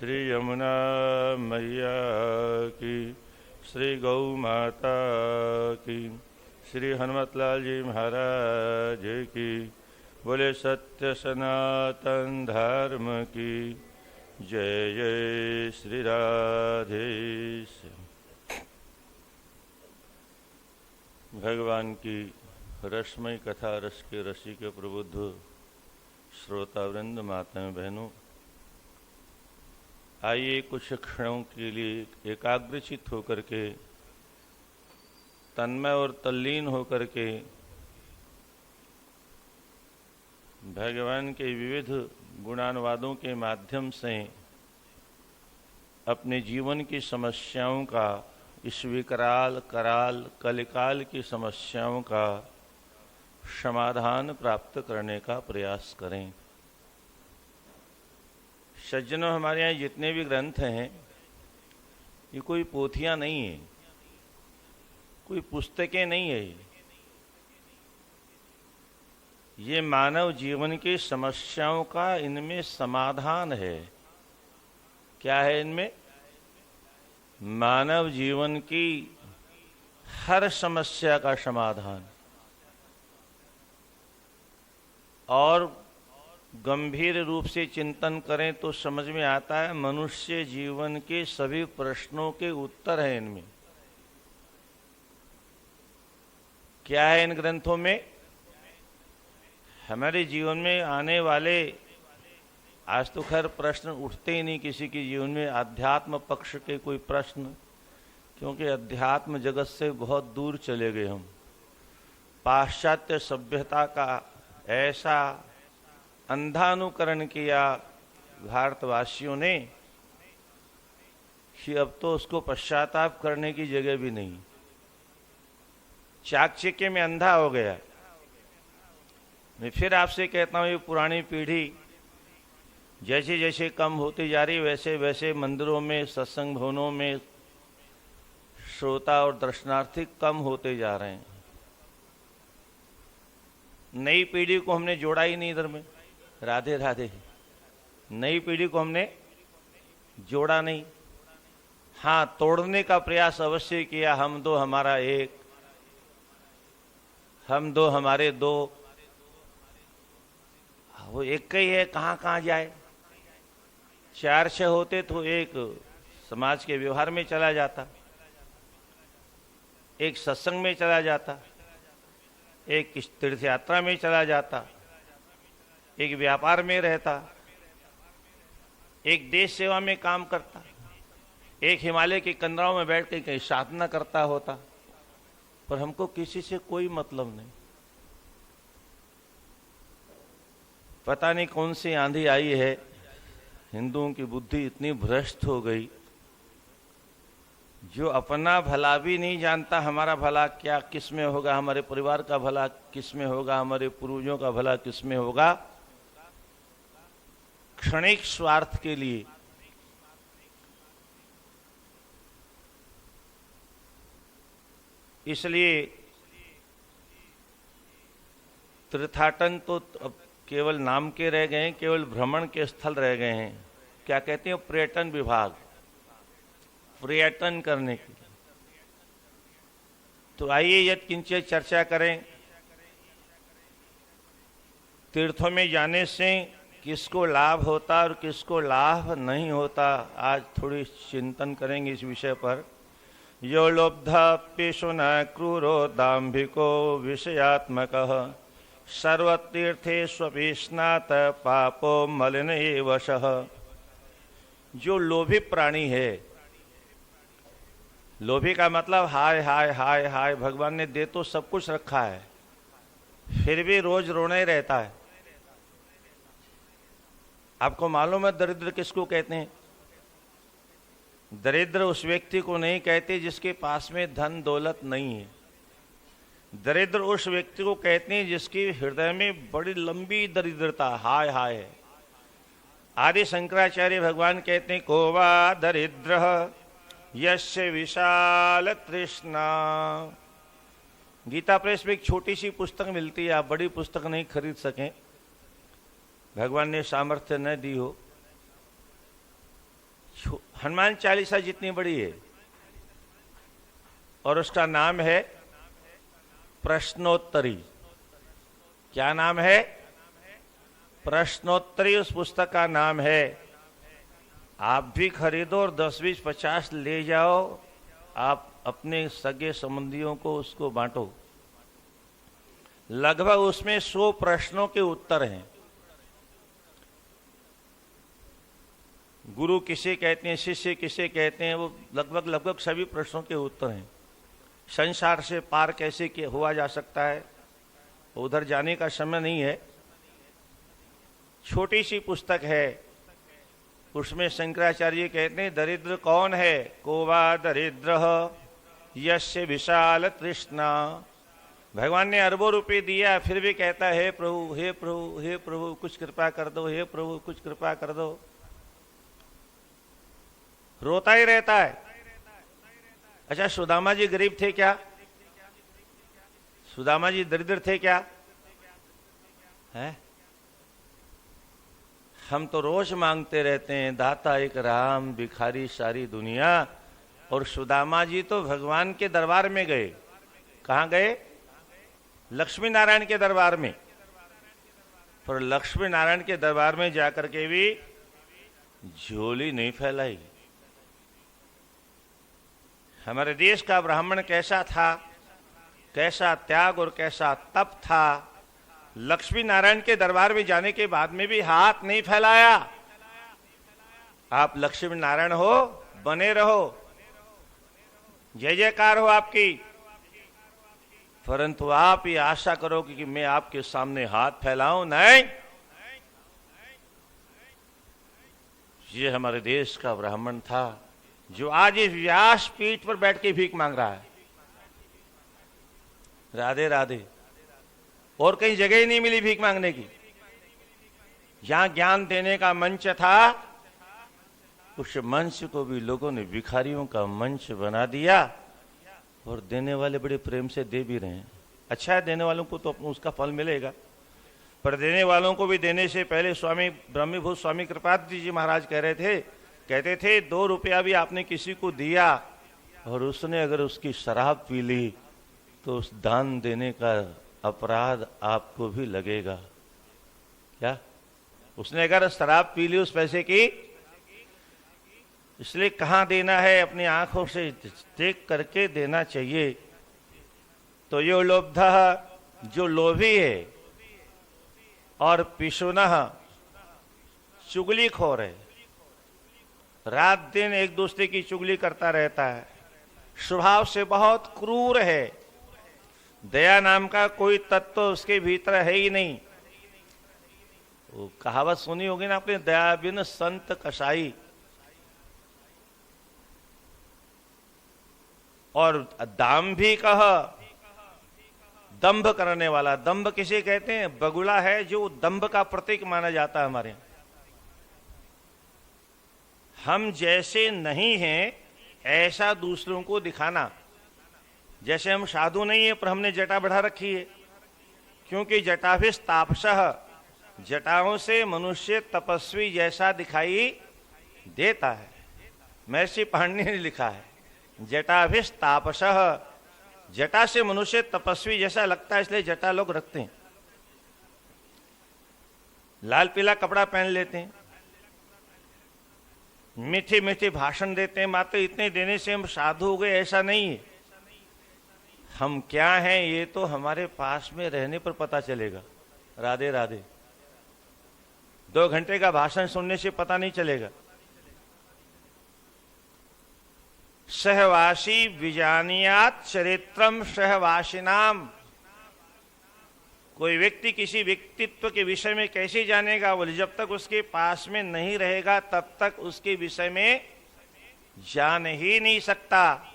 श्री यमुना मैया की, श्री गौ माता की, श्री हनुमतलाल जी महाराज की, बोले सत्य सनातन धर्म की जय जय श्री राधे। भगवान की रसमय कथा रस के रसिक प्रबुद्ध श्रोतावृंद माताएं बहनों, आइए कुछ क्षणों के लिए एकाग्रचित होकर के, तन्मय और तल्लीन होकर के भगवान के विविध गुणानुवादों के माध्यम से अपने जीवन की समस्याओं का, इस विकराल कराल कलिकाल की समस्याओं का समाधान प्राप्त करने का प्रयास करें। सज्जनों, हमारे यहाँ जितने भी ग्रंथ हैं ये कोई पोथियां नहीं है, कोई पुस्तकें नहीं है। ये मानव जीवन की समस्याओं का इनमें समाधान है। क्या है इनमें? मानव जीवन की हर समस्या का समाधान। और गंभीर रूप से चिंतन करें तो समझ में आता है मनुष्य जीवन के सभी प्रश्नों के उत्तर हैं इनमें। क्या है इन ग्रंथों में? हमारे जीवन में आने वाले, आज तो खैर प्रश्न उठते ही नहीं किसी के जीवन में, अध्यात्म पक्ष के कोई प्रश्न, क्योंकि अध्यात्म जगत से बहुत दूर चले गए हम। पाश्चात्य सभ्यता का ऐसा अंधानुकरण किया भारतवासियों ने कि अब तो उसको पश्चाताप करने की जगह भी नहीं। चाकचक्य में अंधा हो गया। मैं फिर आपसे कहता हूं, ये पुरानी पीढ़ी जैसे जैसे कम होती जा रही, वैसे वैसे मंदिरों में, सत्संग भवनों में श्रोता और दर्शनार्थी कम होते जा रहे हैं। नई पीढ़ी को हमने जोड़ा ही नहीं इधर में। राधे राधे। नई पीढ़ी को हमने जोड़ा नहीं। हाँ, तोड़ने का प्रयास अवश्य किया। हम दो हमारा एक, हम दो हमारे दो। वो एक ही है, कहाँ कहाँ जाए। चार छह होते तो एक समाज के व्यवहार में चला जाता, एक सत्संग में चला जाता, एक तीर्थ यात्रा में चला जाता, एक व्यापार में रहता, एक देश सेवा में काम करता, एक हिमालय की कंदराओं में बैठ के कहीं साधना करता होता। पर हमको किसी से कोई मतलब नहीं। पता नहीं कौन सी आंधी आई है, हिंदुओं की बुद्धि इतनी भ्रष्ट हो गई, जो अपना भला भी नहीं जानता। हमारा भला क्या किस में होगा, हमारे परिवार का भला किस में होगा, हमारे पूर्वजों का भला किस में होगा। क्षणिक स्वार्थ के लिए इसलिए तीर्थाटन तो अब केवल नाम के रह गए हैं, केवल भ्रमण के स्थल रह गए हैं। क्या कहते हैं? पर्यटन विभाग, पर्यटन करने के लिए। तो आइए यत्किंचित चर्चा करें। तीर्थों में जाने से किसको लाभ होता और किसको लाभ नहीं होता, आज थोड़ी चिंतन करेंगे इस विषय पर। यो लोब्धाप्येषु न क्रूरो दाम्भिको विषयात्मकः सर्वतीर्थेष्वपि स्नात पापो मलिन एवशः। जो लोभी प्राणी है, लोभी का मतलब हाय हाय हाय हाय, भगवान ने दे तो सब कुछ रखा है, फिर भी रोज रोना ही रहता है। आपको मालूम है दरिद्र किसको कहते हैं? दरिद्र उस व्यक्ति को नहीं कहते जिसके पास में धन दौलत नहीं है। दरिद्र उस व्यक्ति को कहते हैं जिसकी हृदय में बड़ी लंबी दरिद्रता, हाय हाय है। आदि शंकराचार्य भगवान कहते हैं, को वा दरिद्र यस्य विशाल तृष्णा। गीता प्रेस में एक छोटी सी पुस्तक मिलती है, आप बड़ी पुस्तक नहीं खरीद सकें, भगवान ने सामर्थ्य न दी हो। हनुमान चालीसा जितनी बड़ी है और उसका नाम है प्रश्नोत्तरी। क्या नाम है? प्रश्नोत्तरी उस पुस्तक का नाम है। आप भी खरीदो और 10, 20, 50 ले जाओ, आप अपने सगे संबंधियों को उसको बांटो। लगभग उसमें 100 प्रश्नों के उत्तर हैं। गुरु किसे कहते हैं, शिष्य किसे कहते हैं, वो लगभग सभी प्रश्नों के उत्तर हैं। संसार से पार कैसे हुआ जा सकता है, उधर जाने का समय नहीं है। छोटी सी पुस्तक है, उसमें शंकराचार्य कहते हैं दरिद्र कौन है? कोवा दरिद्र यस्य विशाल तृष्णा। भगवान ने अरबों रुपए दिया, फिर भी कहता है हे प्रभु, हे प्रभु, हे प्रभु कुछ कृपा कर दो, हे प्रभु कुछ कृपा कर दो। रोता ही रहता है। अच्छा, सुदामा जी गरीब थे क्या? सुदामा जी दरिद्र थे क्या? है? हम तो रोज मांगते रहते हैं दाता एक राम, भिखारी सारी दुनिया। और सुदामा जी तो भगवान के दरबार में गए। कहां गए? लक्ष्मी नारायण के दरबार में। पर लक्ष्मी नारायण के दरबार में जाकर के भी झोली नहीं फैलाई। हमारे देश का ब्राह्मण कैसा था, कैसा त्याग और कैसा तप था। लक्ष्मी नारायण के दरबार में जाने के बाद में भी हाथ नहीं फैलाया। आप लक्ष्मी नारायण हो, बने रहो, जय जयकार हो आपकी, परंतु आप ये आशा करो कि मैं आपके सामने हाथ फैलाऊं, नहीं। ये हमारे देश का ब्राह्मण था जो आज इस व्यास पीठ पर बैठ के भीख मांग रहा है। राधे राधे। और कहीं जगह ही नहीं मिली भीख मांगने की। जहां ज्ञान देने का मंच था, उस मंच को भी लोगों ने भिखारियों का मंच बना दिया। और देने वाले बड़े प्रेम से दे भी रहे हैं। अच्छा है, देने वालों को तो उसका फल मिलेगा। पर देने वालों को भी देने से पहले स्वामी ब्रह्मीभूत स्वामी कृपादि जी महाराज कह रहे थे, कहते थे 2 रुपया भी आपने किसी को दिया और उसने अगर उसकी शराब पी ली तो उस दान देने का अपराध आपको भी लगेगा। क्या? उसने अगर शराब पी ली उस पैसे की, इसलिए कहां देना है, अपनी आंखों से देख करके देना चाहिए। तो यो लोभधः, जो लोभी है, और पिशुनः, चुगलीखोर है, रात दिन एक दूसरे की चुगली करता रहता है, स्वभाव से बहुत क्रूर है, दया नाम का कोई तत्व उसके भीतर है ही नहीं। वो कहावत सुनी होगी ना आपने, दया बिन संत कसाई। और दाम्भिकः, दंभ करने वाला। दंभ किसे कहते हैं? बगुला है जो दंभ का प्रतीक माना जाता है हमारे यहां। हम जैसे नहीं हैं ऐसा दूसरों को दिखाना। जैसे हम साधु नहीं है पर हमने जटा बढ़ा रखी है, क्योंकि जटाभिस्तापसः, जटाओं से मनुष्य तपस्वी जैसा दिखाई देता है। महर्षि पाणिनि ने लिखा है, जटाभिस्तापसः, जटा से मनुष्य तपस्वी जैसा लगता है, इसलिए जटा लोग रखते हैं। लाल पीला कपड़ा पहन लेते हैं, मीठे मीठे भाषण देते हैं, मात्र इतने देने से हम साधु हो गए, ऐसा नहीं है। हम क्या हैं ये तो हमारे पास में रहने पर पता चलेगा। राधे राधे। 2 घंटे का भाषण सुनने से पता नहीं चलेगा। सहवासी विजानियात चरित्रम सहवासिनाम। कोई व्यक्ति किसी व्यक्तित्व के विषय में कैसे जानेगा? बोले जब तक उसके पास में नहीं रहेगा तब तक उसके विषय में जान ही नहीं सकता।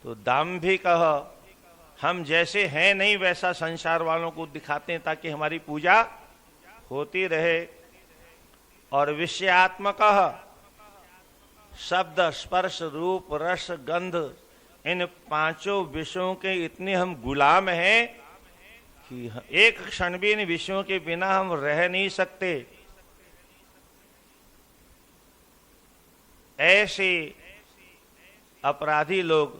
तो दाम्भिकः, हम जैसे हैं नहीं वैसा संसार वालों को दिखाते हैं ताकि हमारी पूजा होती रहे। और विषयात्मकः, शब्द स्पर्श रूप रस गंध, इन 5 विषयों के इतने हम गुलाम हैं कि एक क्षण भी इन विषयों के बिना हम रह नहीं सकते। ऐसे अपराधी लोग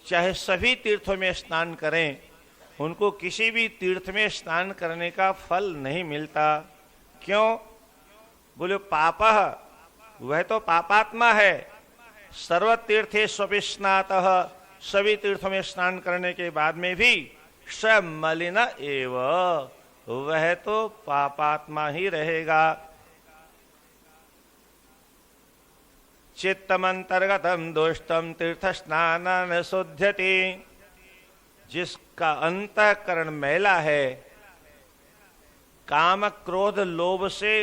चाहे सभी तीर्थों में स्नान करें, उनको किसी भी तीर्थ में स्नान करने का फल नहीं मिलता। क्यों? बोले पापः, वह तो पापात्मा है। सर्वतीर्थेष्वपि स्नातः, सभी तीर्थों में स्नान करने के बाद में भी स मलिन एव, वह तो पापात्मा ही रहेगा। चित्तमंतर्गतम दुष्टम तीर्थ स्नान न शुध्यति, जिसका अंतःकरण मैला है, काम क्रोध लोभ से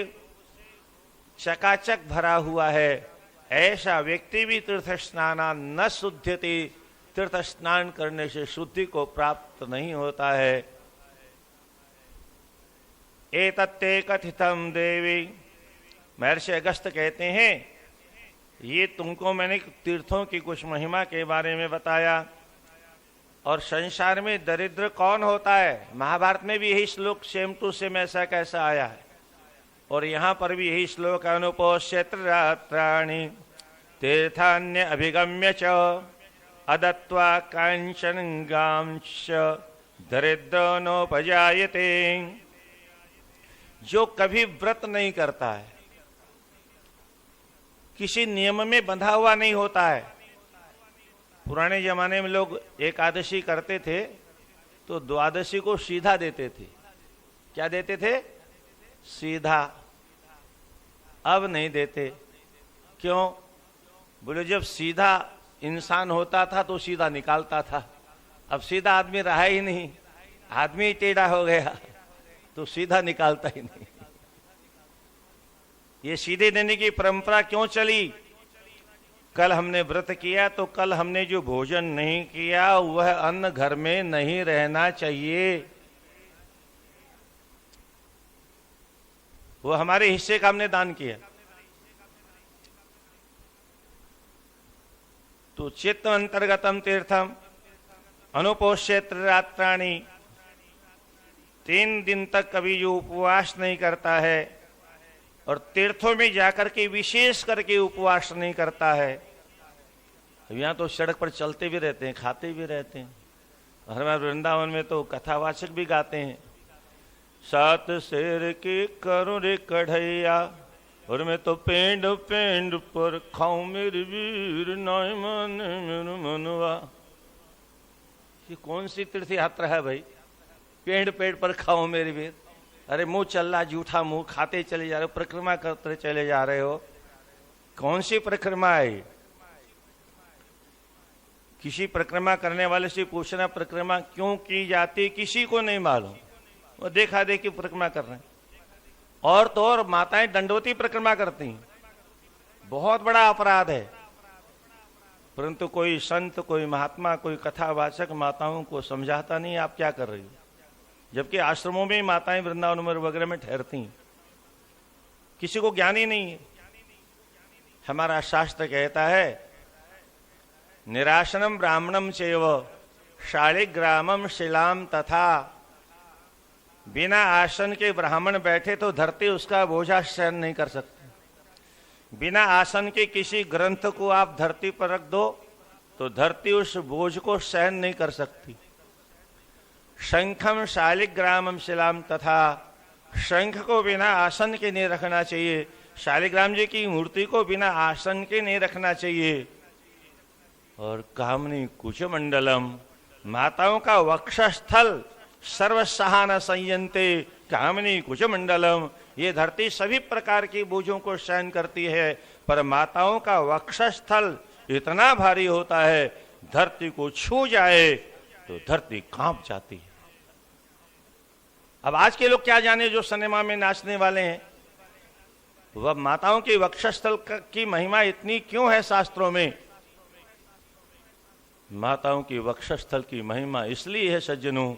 चकाचक भरा हुआ है, ऐसा व्यक्ति भी तीर्थ स्नान न शुध्यति, तीर्थ स्नान करने से शुद्धि को प्राप्त नहीं होता है। एतत्ते कथितम देवी, महर्षि अगस्त्य कहते हैं ये तुमको मैंने तीर्थों की कुछ महिमा के बारे में बताया। और संसार में दरिद्र कौन होता है? महाभारत में भी यही श्लोक सेम टू सेम ऐसा कैसा आया है, और यहां पर भी यही श्लोक अनुपोष्यत्र रात्राणि तीर्थान्य अभिगम्य च अदत्वा कांचन गांश दरिद्र नोपजायते। जो कभी व्रत नहीं करता है, किसी नियम में बंधा हुआ नहीं होता है। पुराने जमाने में लोग एकादशी करते थे तो द्वादशी को सीधा देते थे। क्या देते थे? सीधा। अब नहीं देते। क्यों? बोले जब सीधा इंसान होता था तो सीधा निकालता था, अब सीधा आदमी रहा ही नहीं, आदमी टेढ़ा हो गया तो सीधा निकालता ही नहीं। ये सीधे देने की परंपरा क्यों चली? कल हमने व्रत किया तो कल हमने जो भोजन नहीं किया वह अन्न घर में नहीं रहना चाहिए, वो हमारे हिस्से का हमने दान किया। तो चित्त अंतर्गतम तीर्थम अनुपोष्यत्र रात्राणि, 3 दिन तक कभी जो उपवास नहीं करता है और तीर्थों में जाकर के विशेष करके उपवास नहीं करता है। यहाँ तो सड़क पर चलते भी रहते हैं, खाते भी रहते हैं, और हमारे वृंदावन में तो कथावाचक भी गाते हैं, 7 शेर की करूं रे कढ़ैया और मैं तो पेंड पेंड पर खाऊं मेरे वीर नाय मन मेरे मनवा। ये कौन सी तीर्थ यात्रा है भाई? पेड़ पेड़ पर खाओ मेरे वीर। अरे मुंह चल रहा, जूठा मुंह खाते चले जा रहे हो, परिक्रमा करते चले जा रहे हो। कौन सी परिक्रमा है? किसी परिक्रमा करने वाले से पूछना परिक्रमा क्यों की जाती, किसी को नहीं मालूम, वो देखा देखी परिक्रमा कर रहे हैं। और तो और माताएं दंडवती परिक्रमा करती हैं, बहुत बड़ा अपराध है। परंतु कोई संत, कोई महात्मा, कोई कथावाचक माताओं को समझाता नहीं आप क्या कर रही हो। जबकि आश्रमों में माताएं वृंदावन वगैरह में ठहरती हैं, किसी को ज्ञान ही नहीं है। हमारा शास्त्र कहता है निराशनम ब्राह्मणम चैव शालिग्रामम शिलाम तथा, बिना आसन के ब्राह्मण बैठे तो धरती उसका बोझा सहन नहीं कर सकती। बिना आसन के किसी ग्रंथ को आप धरती पर रख दो तो धरती उस बोझ को सहन नहीं कर सकती। शंखम शालिग्रामम शिलाम तथा, शंख को बिना आसन के नहीं रखना चाहिए, शालिग्राम जी की मूर्ति को बिना आसन के नहीं रखना चाहिए। और कामनी कुचमंडलम, माताओं का वक्षस्थल सर्वसहान संयंते कामनी कुचमंडलम, ये धरती सभी प्रकार की बोझों को सहन करती है, पर माताओं का वक्षस्थल इतना भारी होता है धरती को छू जाए तो धरती कांप जाती है। अब आज के लोग क्या जाने जो सिनेमा में नाचने वाले हैं, वह माताओं के वक्षस्थल की महिमा इतनी क्यों है शास्त्रों में? माताओं की वक्षस्थल की महिमा इसलिए है सज्जनों,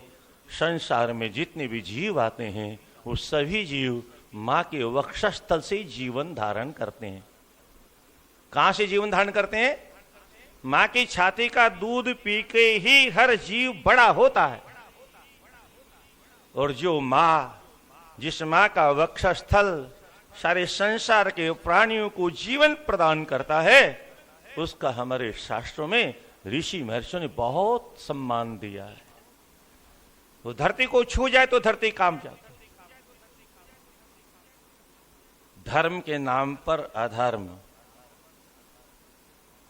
संसार में जितने भी जीव आते हैं वो सभी जीव मां के वक्षस्थल से जीवन धारण करते हैं। कहां से जीवन धारण करते हैं? मां की छाती का दूध पी के ही हर जीव बड़ा होता है। और जो मां, जिस मां का वक्षस्थल सारे संसार के प्राणियों को जीवन प्रदान करता है, उसका हमारे शास्त्रों में ऋषि महर्षियों ने बहुत सम्मान दिया है। वो धरती को छू जाए तो धरती कांप जाती। धर्म के नाम पर अधर्म।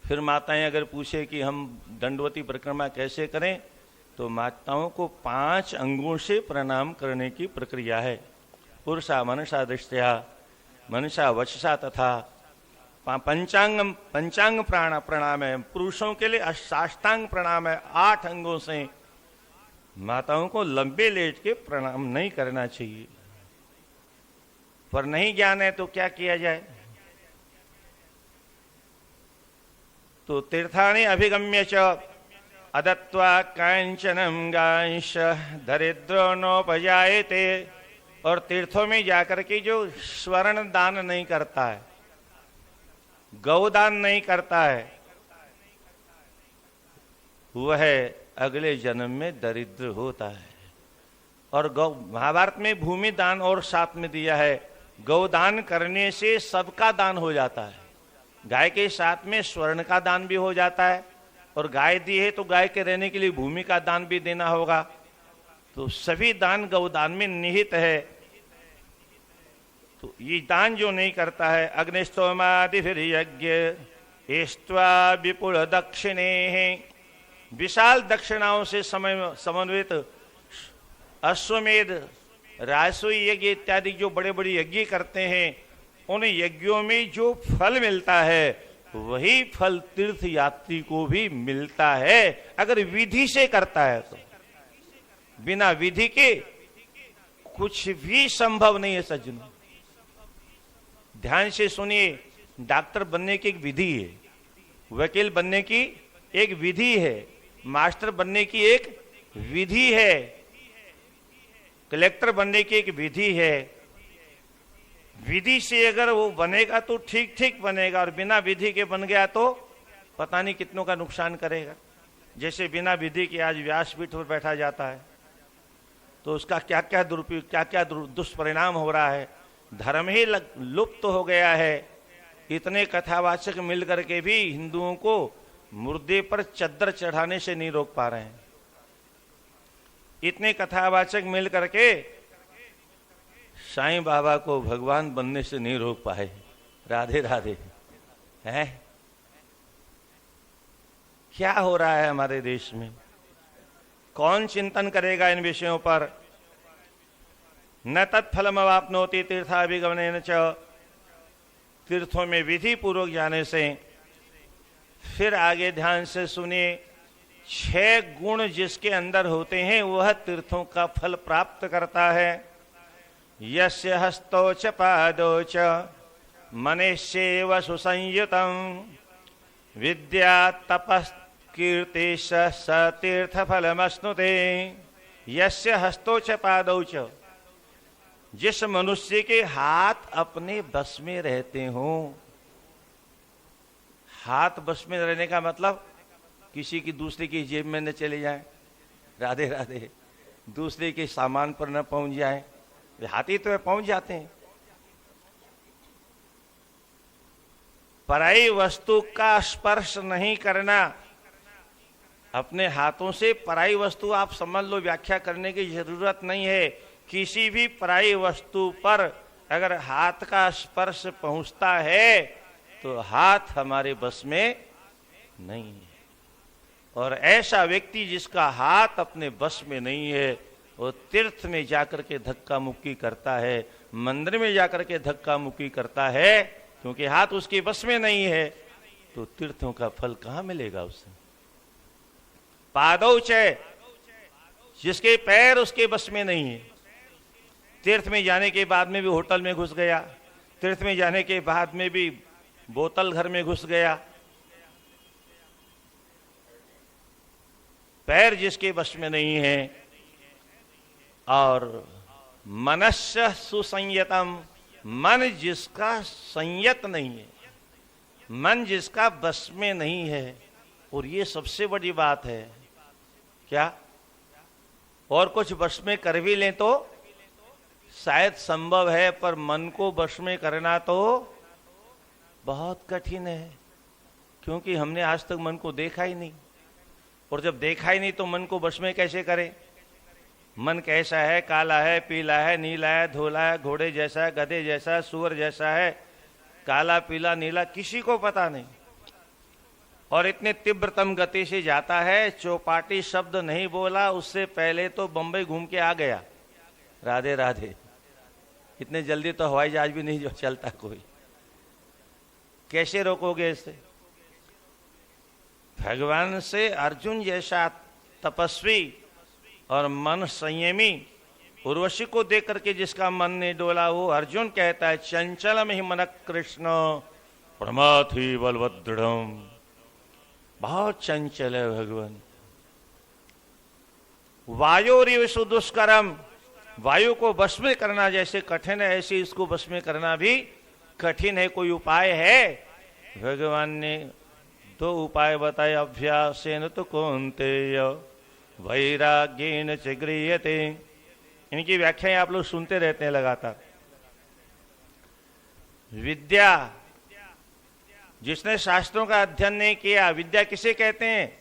फिर माताएं अगर पूछे कि हम दंडवती परिक्रमा कैसे करें, तो माताओं को 5 अंगों से प्रणाम करने की प्रक्रिया है। पुरुषा मनसा दृष्टया, मनसा वचसा तथा पंचांग प्रणाम है। पुरुषों के लिए साष्टांग प्रणाम है। 8 अंगों से माताओं को लंबे लेट के प्रणाम नहीं करना चाहिए। पर नहीं ज्ञान है तो क्या किया जाए? तो तीर्थानि अभिगम्य च अदत्वा कांचनम गांश दरिद्रो नोपजायते। और तीर्थों में जाकर के जो स्वर्ण दान नहीं करता है, गौदान नहीं करता है, वह अगले जन्म में दरिद्र होता है। और गौ महाभारत में भूमि दान और साथ में दिया है। गौदान करने से सबका दान हो जाता है। गाय के साथ में स्वर्ण का दान भी हो जाता है, और गाय दी है तो गाय के रहने के लिए भूमि का दान भी देना होगा। तो सभी दान गौदान में निहित है। तो ये दान जो नहीं करता है, अग्निष्टोमादि फिर यज्ञ एष्ट्वा विपुल दक्षिणे, विशाल दक्षिणाओं से समन्वित अश्वमेध, राजसूय यज्ञ इत्यादि जो बड़े बड़े यज्ञ करते हैं, उन यज्ञों में जो फल मिलता है वही फल तीर्थ यात्री को भी मिलता है, अगर विधि से करता है तो। बिना विधि के कुछ भी संभव नहीं है सज्जनों। ध्यान से सुनिए, डॉक्टर बनने की एक विधि है, वकील बनने की एक विधि है, मास्टर बनने की एक विधि है, कलेक्टर बनने की एक विधि है। विधि से अगर वो बनेगा तो ठीक ठीक बनेगा, और बिना विधि के बन गया तो पता नहीं कितनों का नुकसान करेगा। जैसे बिना विधि के आज व्यासपीठ पर बैठा जाता है, तो उसका क्या क्या दुरुपयोग, क्या क्या दुष्परिणाम हो रहा है। धर्म ही लुप्त हो गया है। इतने कथावाचक मिलकर के भी हिंदुओं को मुर्दे पर चद्दर चढ़ाने से नहीं रोक पा रहे हैं। इतने कथावाचक मिल करके साईं बाबा को भगवान बनने से नहीं रोक पाए। राधे राधे। है क्या हो रहा है हमारे देश में? कौन चिंतन करेगा इन विषयों पर? न तत्फलमवाप्नोति तीर्थाभिगमनेन च, तीर्थों में विधि पूर्वक जाने से। फिर आगे ध्यान से सुनिए, 6 गुण जिसके अंदर होते हैं वह तीर्थों का फल प्राप्त करता है। यस्य हस्तो च पादो च मनेश्येव सुसंयुतम् विद्या तपः कीर्ति स तीर्थफलमश्नुते। यस्य हस्तो च पादौ च, जिस मनुष्य के हाथ अपने बस में रहते हों। हाथ बस में रहने का मतलब किसी की दूसरे की जेब में न चले जाएं। राधे राधे। दूसरे के सामान पर न पहुंच जाएं। हाथी तो पहुंच जाते हैं। पराई वस्तु का स्पर्श नहीं करना। अपने हाथों से पराई वस्तु आप समझ लो, व्याख्या करने की जरूरत नहीं है। किसी भी पराई वस्तु पर अगर हाथ का स्पर्श पहुंचता है तो हाथ हमारे बस में नहीं है। और ऐसा व्यक्ति जिसका हाथ अपने बस में नहीं है, वो तीर्थ में जाकर के धक्का मुक्की करता है, मंदिर में जाकर के धक्का मुक्की करता है, क्योंकि हाथ उसके बस में नहीं है। तो तीर्थों का फल कहां मिलेगा उसे? पादौ च, जिसके पैर उसके बस में नहीं है। तीर्थ में जाने के बाद में भी होटल में घुस गया, तीर्थ में जाने के बाद में भी बोतल घर में घुस गया। पैर जिसके बस में नहीं है। और मनस्य सुसंयतम, मन जिसका संयत नहीं है, मन जिसका बस में नहीं है। और ये सबसे बड़ी बात है। क्या? और कुछ बस में कर भी लें तो शायद संभव है, पर मन को बस में करना तो बहुत कठिन है। क्योंकि हमने आज तक मन को देखा ही नहीं, और जब देखा ही नहीं तो मन को वश में कैसे करें? मन कैसा है? काला है, पीला है, नीला है, धोला है, घोड़े जैसा है, गधे जैसा है, सुअर जैसा है, काला पीला नीला, किसी को पता नहीं। और इतने तीव्रतम गति से जाता है, चौपाटी शब्द नहीं बोला उससे पहले तो बंबई घूम के आ गया। राधे राधे। इतने जल्दी तो हवाई जहाज भी नहीं जो चलता कोई। कैसे रोकोगे इसे? भगवान से अर्जुन जैसा तपस्वी और मन संयमी उर्वशी को देख करके जिसका मन नहीं डोला, वो अर्जुन कहता है चंचलम ही मन कृष्ण प्रमाथि बलवदृढ़म। बहुत चंचल है भगवान। वायोरिव सुदुष्करम, वायु को वश में करना जैसे कठिन है, ऐसे इसको वश में करना भी कठिन है। कोई उपाय है? भगवान ने 2 उपाय बताए। अभ्यासेन तो कौन्तेय वैराग्येन च गृह्यते। इनकी व्याख्याएं आप लोग सुनते रहते हैं लगातार। विद्या, जिसने शास्त्रों का अध्ययन नहीं किया, विद्या किसे कहते हैं?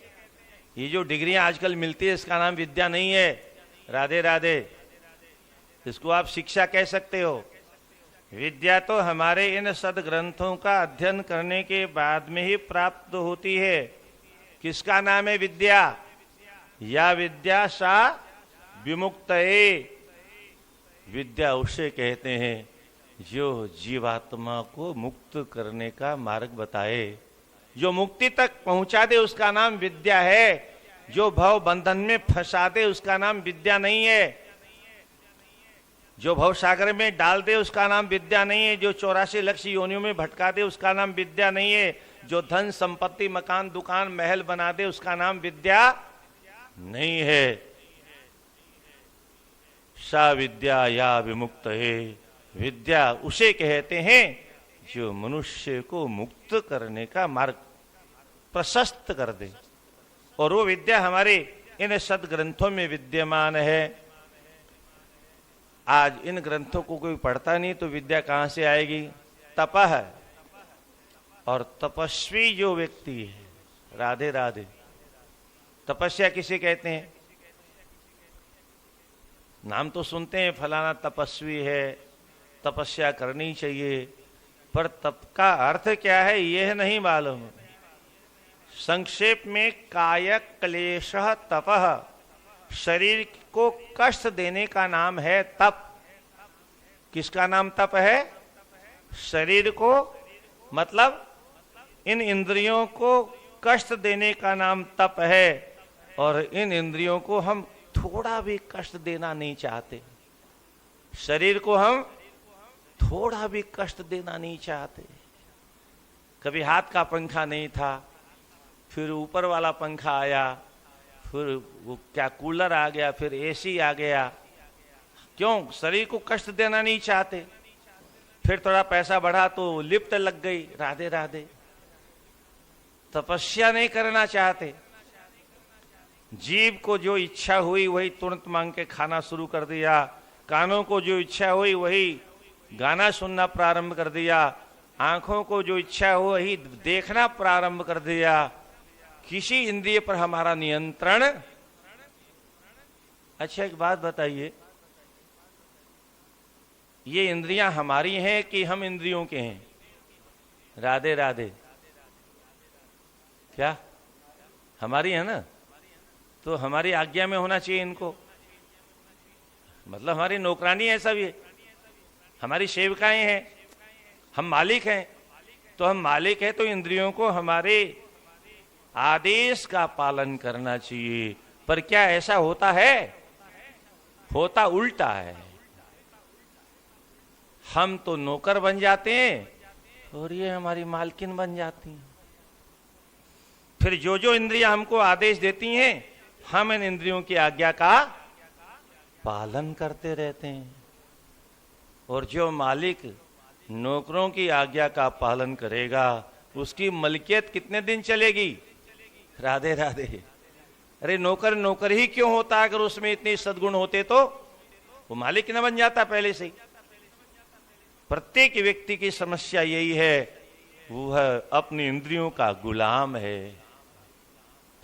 ये जो डिग्रियां आजकल मिलती है इसका नाम विद्या नहीं है। राधे राधे। इसको आप शिक्षा कह सकते हो। विद्या तो हमारे इन सदग्रंथों का अध्ययन करने के बाद में ही प्राप्त होती है। किसका नाम है विद्या? या विद्या सा विमुक्तये। विद्या उसे कहते हैं जो जीवात्मा को मुक्त करने का मार्ग बताए, जो मुक्ति तक पहुंचा दे, उसका नाम विद्या है। जो भव बंधन में फंसा दे उसका नाम विद्या नहीं है। जो भव सागर में डाल दे उसका नाम विद्या नहीं है। जो 84 लक्ष योनियों में भटका दे उसका नाम विद्या नहीं है। जो धन संपत्ति मकान दुकान महल बना दे उसका नाम विद्या नहीं है। सा विद्या या विमुक्त है। विद्या उसे कहते हैं जो मनुष्य को मुक्त करने का मार्ग प्रशस्त कर दे, और वो विद्या हमारे इन सदग्रंथों में विद्यमान है। आज इन ग्रंथों को कोई पढ़ता नहीं तो विद्या कहां से आएगी? तपः है। और तपस्वी जो व्यक्ति है, राधे राधे, तपस्या किसे कहते हैं? नाम तो सुनते हैं फलाना तपस्वी है, तपस्या करनी चाहिए, पर तप का अर्थ क्या है यह नहीं मालूम। संक्षेप में काय क्लेशः तपः, शरीर को कष्ट देने का नाम है तप। किसका नाम तप है? शरीर को, मतलब इन इंद्रियों को कष्ट देने का नाम तप है। और इन इंद्रियों को हम थोड़ा भी कष्ट देना नहीं चाहते। शरीर को हम थोड़ा भी कष्ट देना नहीं चाहते। कभी हाथ का पंखा नहीं था, फिर ऊपर वाला पंखा आया, फिर वो क्या कूलर आ गया, फिर एसी आ गया। क्यों? शरीर को कष्ट देना नहीं चाहते। फिर थोड़ा पैसा बढ़ा तो लिफ्ट लग गई। राधे राधे। तपस्या नहीं करना चाहते। जीभ को जो इच्छा हुई वही तुरंत मांग के खाना शुरू कर दिया। कानों को जो इच्छा हुई वही गाना सुनना प्रारंभ कर दिया। आंखों को जो इच्छा हो वही देखना प्रारंभ कर दिया। किसी इंद्रिय पर हमारा नियंत्रण। अच्छा एक बात बताइए, ये इंद्रियां हमारी हैं कि हम इंद्रियों के हैं? राधे राधे। क्या हमारी है ना? तो हमारी आज्ञा में होना चाहिए इनको। मतलब हमारी नौकरानी है सब, ये हमारी सेवकाएं हैं, हम मालिक हैं। तो हम मालिक हैं तो इंद्रियों को हमारे आदेश का पालन करना चाहिए। पर क्या ऐसा होता है? होता उल्टा है। हम तो नौकर बन जाते हैं और ये हमारी मालकिन बन जाती हैं। फिर जो जो इंद्रियां हमको आदेश देती हैं हम इन इंद्रियों की आज्ञा का पालन करते रहते हैं। और जो मालिक नौकरों की आज्ञा का पालन करेगा उसकी मलकियत कितने दिन चलेगी? राधे राधे। अरे नौकर नौकर ही क्यों होता? अगर उसमें इतने सद्गुण होते तो वो मालिक न बन जाता पहले से ही। प्रत्येक व्यक्ति की समस्या यही है वह अपनी इंद्रियों का गुलाम है,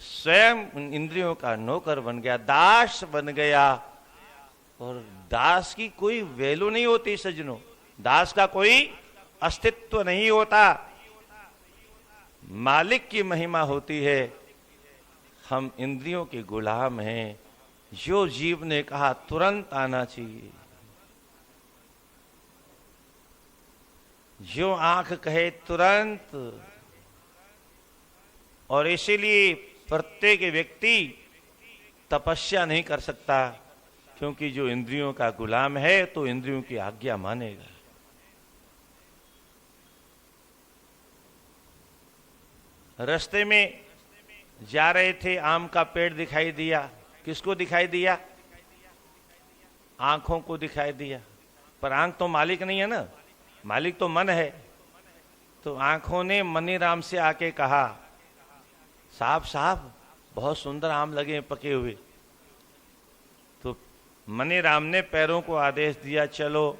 स्वयं उन इंद्रियों का नौकर बन गया, दास बन गया। और दास की कोई वैल्यू नहीं होती सज्जनों, दास का कोई अस्तित्व नहीं होता। मालिक की महिमा होती है। हम इंद्रियों के गुलाम हैं। जो जीव ने कहा तुरंत आना चाहिए, जो आंख कहे तुरंत। और इसीलिए प्रत्येक व्यक्ति तपस्या नहीं कर सकता, क्योंकि जो इंद्रियों का गुलाम है तो इंद्रियों की आज्ञा मानेगा। रास्ते में जा रहे थे, आम का पेड़ दिखाई दिया। किसको दिखाई दिया? आंखों को दिखाई दिया। पर आंख तो मालिक नहीं है ना, मालिक तो मन है। तो आंखों ने मनीराम से आके कहा, साहब साहब बहुत सुंदर आम लगे पके हुए। तो मनीराम ने पैरों को आदेश दिया, चलो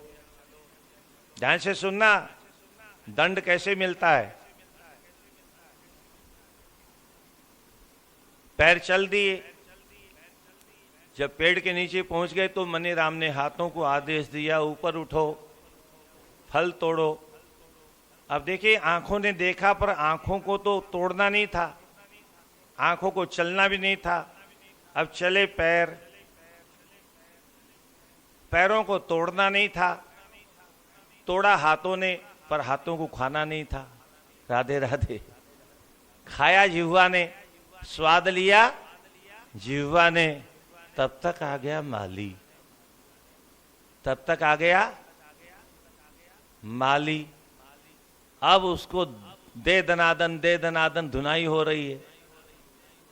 ध्यान से सुनना, दंड कैसे मिलता है। पैर चल दिए। जब पेड़ के नीचे पहुंच गए तो मनीराम ने हाथों को आदेश दिया, ऊपर उठो, फल तोड़ो। अब देखिए, आंखों ने देखा पर आंखों को तो तोड़ना नहीं था, आंखों को चलना भी नहीं था। अब चले पैर, पैरों को तोड़ना नहीं था, तोड़ा हाथों ने पर हाथों को खाना नहीं था। राधे राधे। खाया जिह्वा ने, स्वाद लिया जिह्वा ने, तब तक आ गया माली, तब तक आ गया माली। अब उसको दे दनादन धुनाई हो रही है।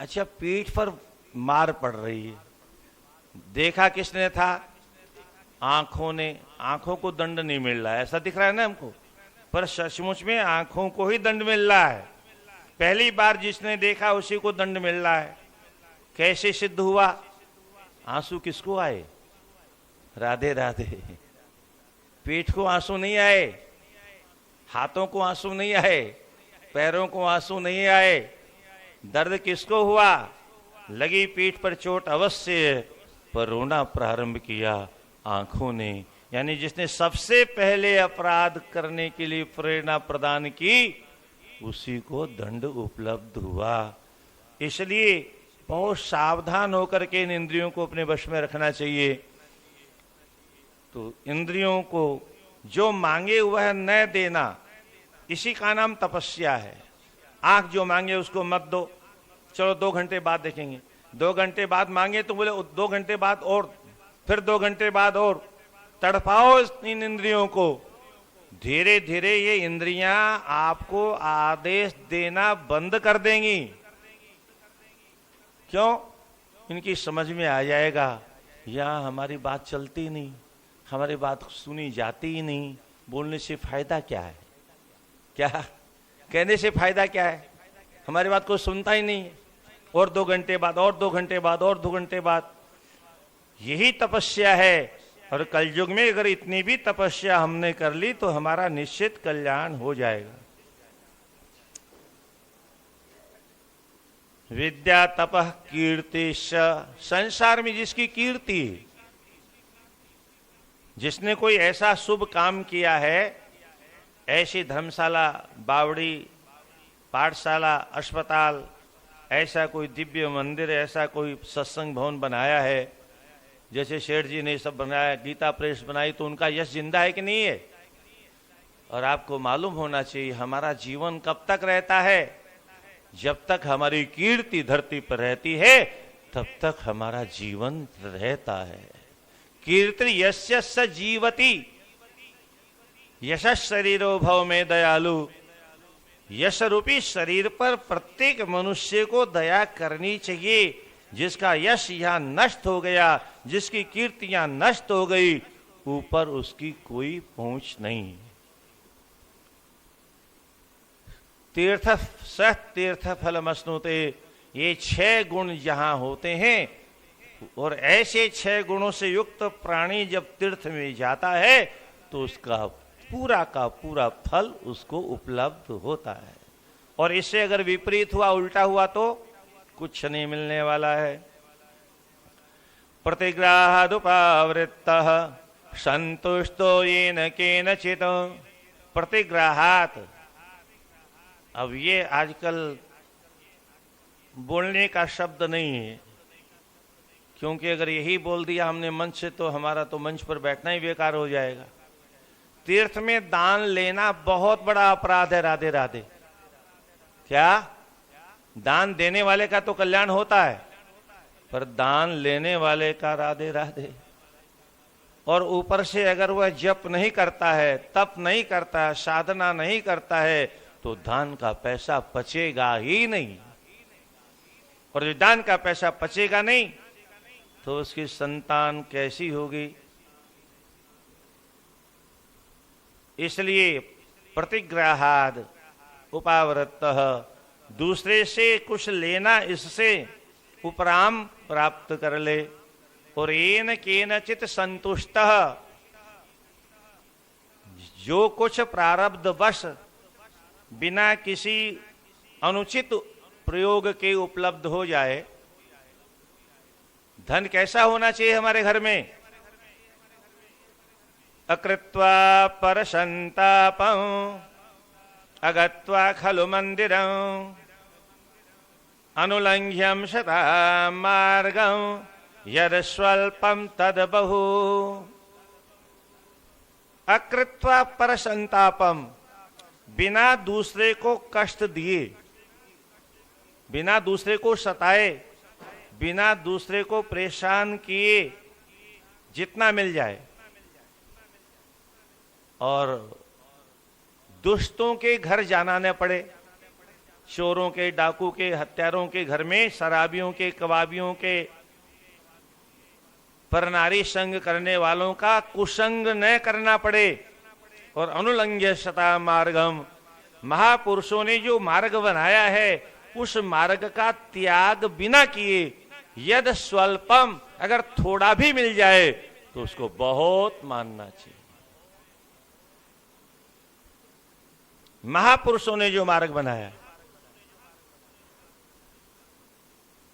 अच्छा, पीठ पर मार पड़ रही है। देखा किसने था? आंखों ने। आंखों को दंड नहीं मिल रहा है, ऐसा दिख रहा है ना हमको, पर सचमुच में आंखों को ही दंड मिल रहा है। पहली बार जिसने देखा उसी को दंड मिल रहा है। कैसे सिद्ध हुआ? आंसू किसको आए? राधे राधे। पीठ को आंसू नहीं आए, हाथों को आंसू नहीं आए, पैरों को आंसू नहीं आए। दर्द किसको हुआ? लगी पीठ पर चोट अवश्य, पर रोना प्रारंभ किया आंखों ने। यानी जिसने सबसे पहले अपराध करने के लिए प्रेरणा प्रदान की, उसी को दंड उपलब्ध हुआ। इसलिए बहुत सावधान होकर के इन इंद्रियों को अपने वश में रखना चाहिए। तो इंद्रियों को जो मांगे वह न देना, इसी का नाम तपस्या है। आंख जो मांगे उसको मत दो, चलो 2 घंटे बाद देखेंगे। 2 घंटे बाद मांगे तो बोले 2 घंटे बाद और, फिर 2 घंटे बाद और। तड़पाओ इन इंद्रियों को। धीरे धीरे ये इंद्रियां आपको आदेश देना बंद कर देंगी। क्यों? इनकी समझ में आ जाएगा, यहां हमारी बात चलती नहीं, हमारी बात सुनी जाती ही नहीं, बोलने से फायदा क्या है? क्या कहने से फायदा क्या है? हमारी बात कोई सुनता ही नहीं है। और 2 घंटे बाद, और 2 घंटे बाद, और 2 घंटे बाद। यही तपस्या है। और कलयुग में अगर इतनी भी तपस्या हमने कर ली तो हमारा निश्चित कल्याण हो जाएगा। विद्या तपः कीर्ति, संसार में जिसकी कीर्ति, जिसने कोई ऐसा शुभ काम किया है, ऐसी धर्मशाला, बावड़ी, पाठशाला, अस्पताल, ऐसा कोई दिव्य मंदिर, ऐसा कोई सत्संग भवन बनाया है, जैसे शेठ जी ने सब बनाया, गीता प्रेस बनाई, तो उनका यश जिंदा है कि नहीं है? और आपको मालूम होना चाहिए हमारा जीवन कब तक रहता है? जब तक हमारी कीर्ति धरती पर रहती है तब तक हमारा जीवन रहता है। कीर्ति यस्य स जीवति, यशः शरीरो भव में दयालु। यश रूपी शरीर पर प्रत्येक मनुष्य को दया करनी चाहिए। जिसका यश यहां नष्ट हो गया, जिसकी कीर्तियां नष्ट हो गई, ऊपर उसकी कोई पहुंच नहीं। तीर्थ सह तीर्थ फलमश्नुते, ये 6 गुण जहां होते हैं, और ऐसे 6 गुणों से युक्त प्राणी जब तीर्थ में जाता है तो उसका पूरा का पूरा फल उसको उपलब्ध होता है। और इससे अगर विपरीत हुआ, उल्टा हुआ, तो कुछ नहीं मिलने वाला है। प्रतिग्राहादुपावृत्तः संतुष्टो येन केनचित्। प्रतिग्राहात, अब ये आजकल बोलने का शब्द नहीं है, क्योंकि अगर यही बोल दिया हमने मंच से तो हमारा तो मंच पर बैठना ही बेकार हो जाएगा। तीर्थ में दान लेना बहुत बड़ा अपराध है। राधे राधे। क्या दान देने वाले का तो कल्याण होता है, पर दान लेने वाले का राधे राधे। और ऊपर से अगर वह जप नहीं करता है, तप नहीं करता है, साधना नहीं करता है, तो दान का पैसा पचेगा ही नहीं। और जो दान का पैसा पचेगा नहीं तो उसकी संतान कैसी होगी। इसलिए प्रतिग्राहाद उपावृत्तः, दूसरे से कुछ लेना, इससे उपराम प्राप्त कर ले। और येन केनचित् संतुष्टः, जो कुछ प्रारब्ध वश बिना किसी अनुचित प्रयोग के उपलब्ध हो जाए। धन कैसा होना चाहिए हमारे घर में? अकृत्वा परसंतापं अगत्वा खलु मंदिरं अनुलंघ्यं शतां मार्गं यद स्वल्पं तद बहु। अकृत्वा परसंतापम, बिना दूसरे को कष्ट दिए, बिना दूसरे को सताए, बिना दूसरे को परेशान किए जितना मिल जाए। और दुष्टों के घर जाना न पड़े, चोरों के, डाकू के, हत्यारों के घर में, शराबियों के, कबाबियों के, पर नारी संग करने वालों का कुसंग न करना पड़े। और अनुलंघ्य शता मार्गम, महापुरुषों ने जो मार्ग बनाया है उस मार्ग का त्याग बिना किए, यद स्वल्पम, अगर थोड़ा भी मिल जाए तो उसको बहुत मानना चाहिए। महापुरुषों ने जो मार्ग बनाया,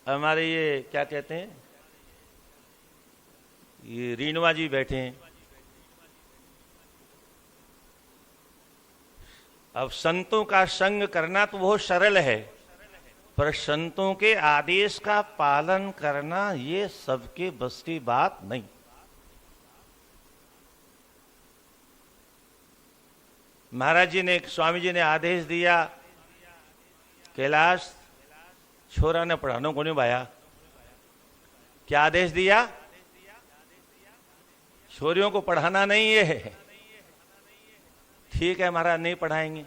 हमारे ये क्या कहते हैं, ये रीणवा जी बैठे हैं। अब संतों का संग करना तो बहुत सरल है, पर संतों के आदेश का पालन करना ये सबके बस की बात नहीं। महाराज जी ने, स्वामी जी ने आदेश दिया, कैलाश छोरा ने पढ़ानो को नहीं भाया। क्या आदेश दिया? छोरियों को पढ़ाना नहीं है। ठीक है महाराज, नहीं पढ़ाएंगे।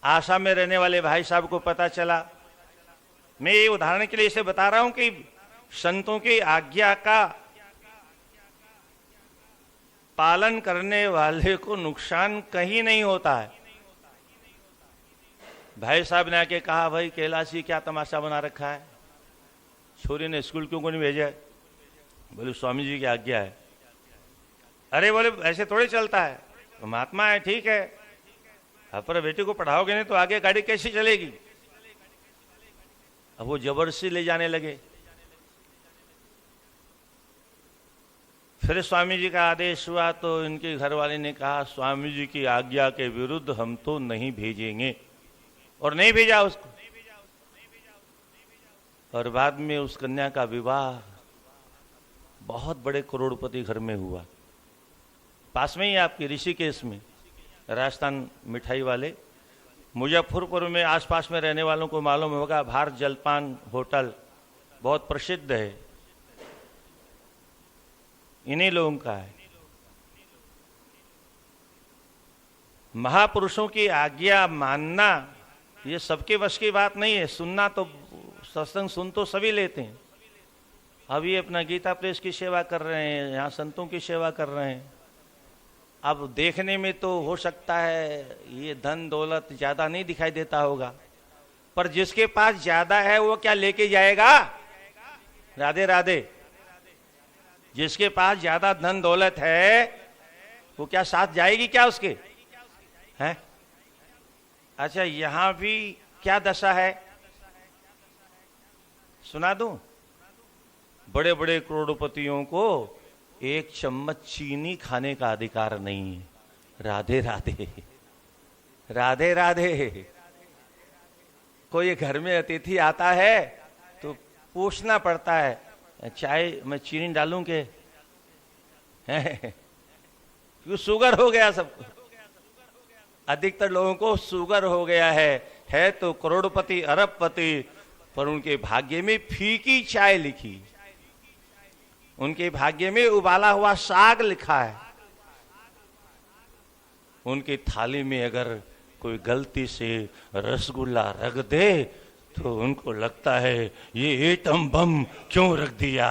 आशा में रहने वाले भाई साहब को पता चला। मैं ये उदाहरण के लिए इसे बता रहा हूं कि संतों की आज्ञा का पालन करने वाले को नुकसान कहीं नहीं होता है। भाई साहब ने आके कहा, भाई कैलाश जी क्या तमाशा बना रखा है, छोरी ने स्कूल क्यों को नहीं भेजा? बोले स्वामी जी की आज्ञा है। अरे बोले ऐसे थोड़े चलता है, महात्मा है, ठीक है, पर बेटी को पढ़ाओगे नहीं तो आगे गाड़ी कैसी चलेगी? अब वो जबरदस्ती ले जाने लगे। फिर स्वामी जी का आदेश हुआ तो इनके घरवाले ने कहा, स्वामी जी की आज्ञा के विरुद्ध हम तो नहीं भेजेंगे, और नहीं भेजा उसको। और बाद में उस कन्या का विवाह बहुत बड़े करोड़पति घर में हुआ, पास में ही आपके ऋषिकेश में, राजस्थान मिठाई वाले। मुजफ्फरपुर में आसपास में रहने वालों को मालूम होगा, भारत जलपान होटल बहुत प्रसिद्ध है, इन्हीं लोगों का है। महापुरुषों की आज्ञा मानना ये सबके बस की बात नहीं है। सुनना तो सत्संग सुन तो सभी लेते हैं। अभी अपना गीता प्रेस की सेवा कर रहे हैं, यहाँ संतों की सेवा कर रहे हैं। अब देखने में तो हो सकता है ये धन दौलत ज्यादा नहीं दिखाई देता होगा, पर जिसके पास ज्यादा है वो क्या लेके जाएगा? राधे राधे। जिसके पास ज्यादा धन दौलत है वो क्या साथ जाएगी क्या उसके? हैं? अच्छा, यहां भी क्या दशा है सुना दूं? बड़े बड़े करोड़पतियों को एक चम्मच चीनी खाने का अधिकार नहीं है। राधे राधे, राधे राधे। कोई घर में अतिथि आता है तो पूछना पड़ता है, चाय में चीनी डालूं के? क्यों? शुगर हो गया सबको। अधिकतर लोगों को शुगर हो गया है तो करोड़पति अरबपति, पर उनके भाग्य में फीकी चाय लिखी, उनके भाग्य में उबाला हुआ साग लिखा है। उनकी थाली में अगर कोई गलती से रसगुल्ला रख दे तो उनको लगता है ये एटम बम क्यों रख दिया,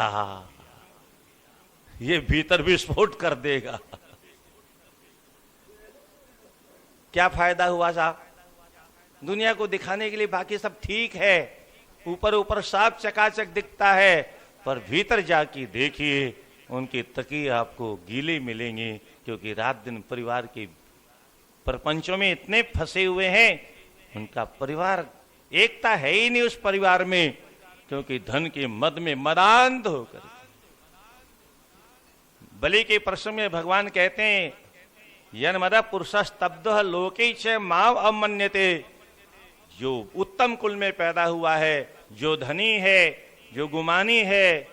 ये भीतर विस्फोट कर देगा। क्या फायदा हुआ साहब? दुनिया को दिखाने के लिए बाकी सब ठीक है, ऊपर ऊपर साफ चकाचक दिखता है, पर भीतर जाके देखिए उनकी तकिए आपको गीले मिलेंगे, क्योंकि रात दिन परिवार के प्रपंचों में इतने फंसे हुए हैं, उनका परिवार एकता है ही नहीं उस परिवार में, क्योंकि धन के मद में मदान्ध होकर। बलि के प्रसंग में भगवान कहते हैं, यन्मद पुरुषस्तब्ध लोके च माव अमन्यते। जो उत्तम कुल में पैदा हुआ है, जो धनी है, जो गुमानी है,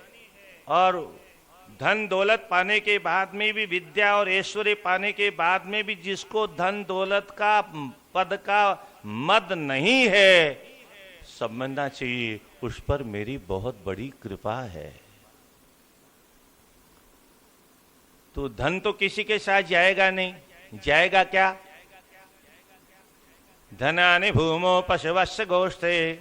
और धन दौलत पाने के बाद में भी, विद्या और ऐश्वर्य पाने के बाद में भी जिसको धन दौलत का पद का मद नहीं है, समझना चाहिए उस पर मेरी बहुत बड़ी कृपा है। तो धन तो किसी के साथ जाएगा नहीं, जाएगा क्या? धनानि भूमो पशवस्य गोष्ठे,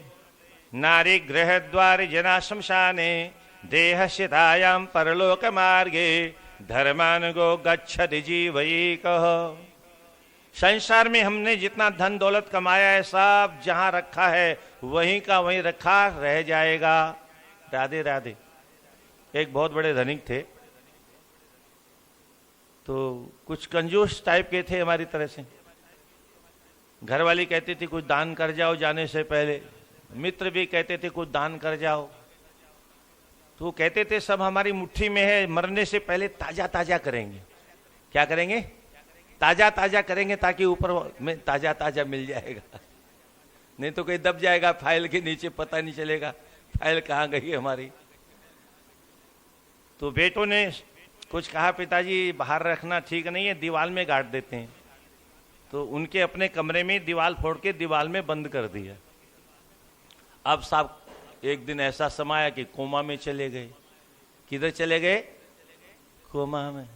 नारी गृह द्वार जना शमशाने, देहस्यतायां परलोक मार्गे, धर्मानुगो गच्छति जीवैकः। संसार में हमने जितना धन दौलत कमाया है, सब जहां रखा है वहीं का वहीं रखा रह जाएगा। राधे राधे। एक बहुत बड़े धनिक थे, तो कुछ कंजूस टाइप के थे हमारी तरह से। घरवाली कहती थी कुछ दान कर जाओ जाने से पहले, मित्र भी कहते थे कुछ दान कर जाओ। तो कहते थे सब हमारी मुट्ठी में है, मरने से पहले ताजा ताजा करेंगे। क्या करेंगे? ताजा ताजा करेंगे, ताकि ऊपर में ताजा ताजा मिल जाएगा, नहीं तो कहीं दब जाएगा फाइल के नीचे, पता नहीं चलेगा फाइल कहाँ गई हमारी। तो बेटों ने कुछ कहा, पिताजी बाहर रखना ठीक नहीं है, दीवार में गाड़ देते हैं। तो उनके अपने कमरे में दीवार फोड़ के दीवार में बंद कर दिया। अब साहब एक दिन ऐसा समय आया कि कोमा में चले गए। किधर चले गए? कोमा में।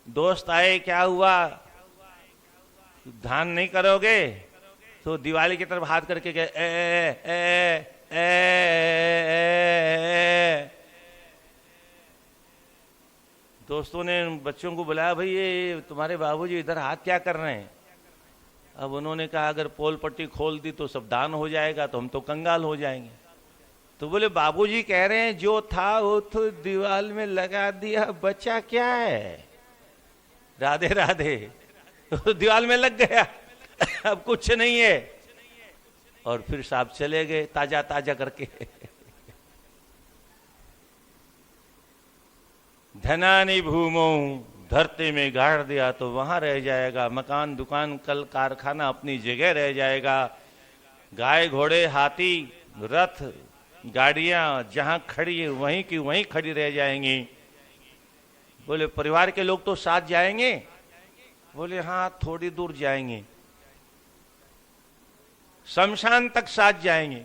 दोस्त आए, क्या हुआ, ध्यान नहीं करोगे? तो दिवाली की तरफ हाथ करके गए, दोस्तों ने बच्चों को बुलाया, भाई ये तुम्हारे बाबूजी इधर हाथ क्या कर रहे हैं? अब उन्होंने कहा अगर पोल पट्टी खोल दी तो सब दान हो जाएगा, तो हम तो कंगाल हो जाएंगे। तो बोले बाबूजी कह रहे हैं जो था वो तो दीवार में लगा दिया, बचा क्या है? राधे राधे। तो दीवार में लग गया, अब कुछ नहीं है। और फिर साहब चले गए ताजा ताजा करके। धनानि भूमो, धरती में गाड़ दिया तो वहां रह जाएगा। मकान दुकान कल कारखाना अपनी जगह रह जाएगा। गाय घोड़े हाथी रथ गाड़ियां जहां खड़ी है वहीं की वहीं खड़ी रह जाएंगी। बोले परिवार के लोग तो साथ जाएंगे? बोले हाँ थोड़ी दूर जाएंगे, शमशान तक साथ जाएंगे।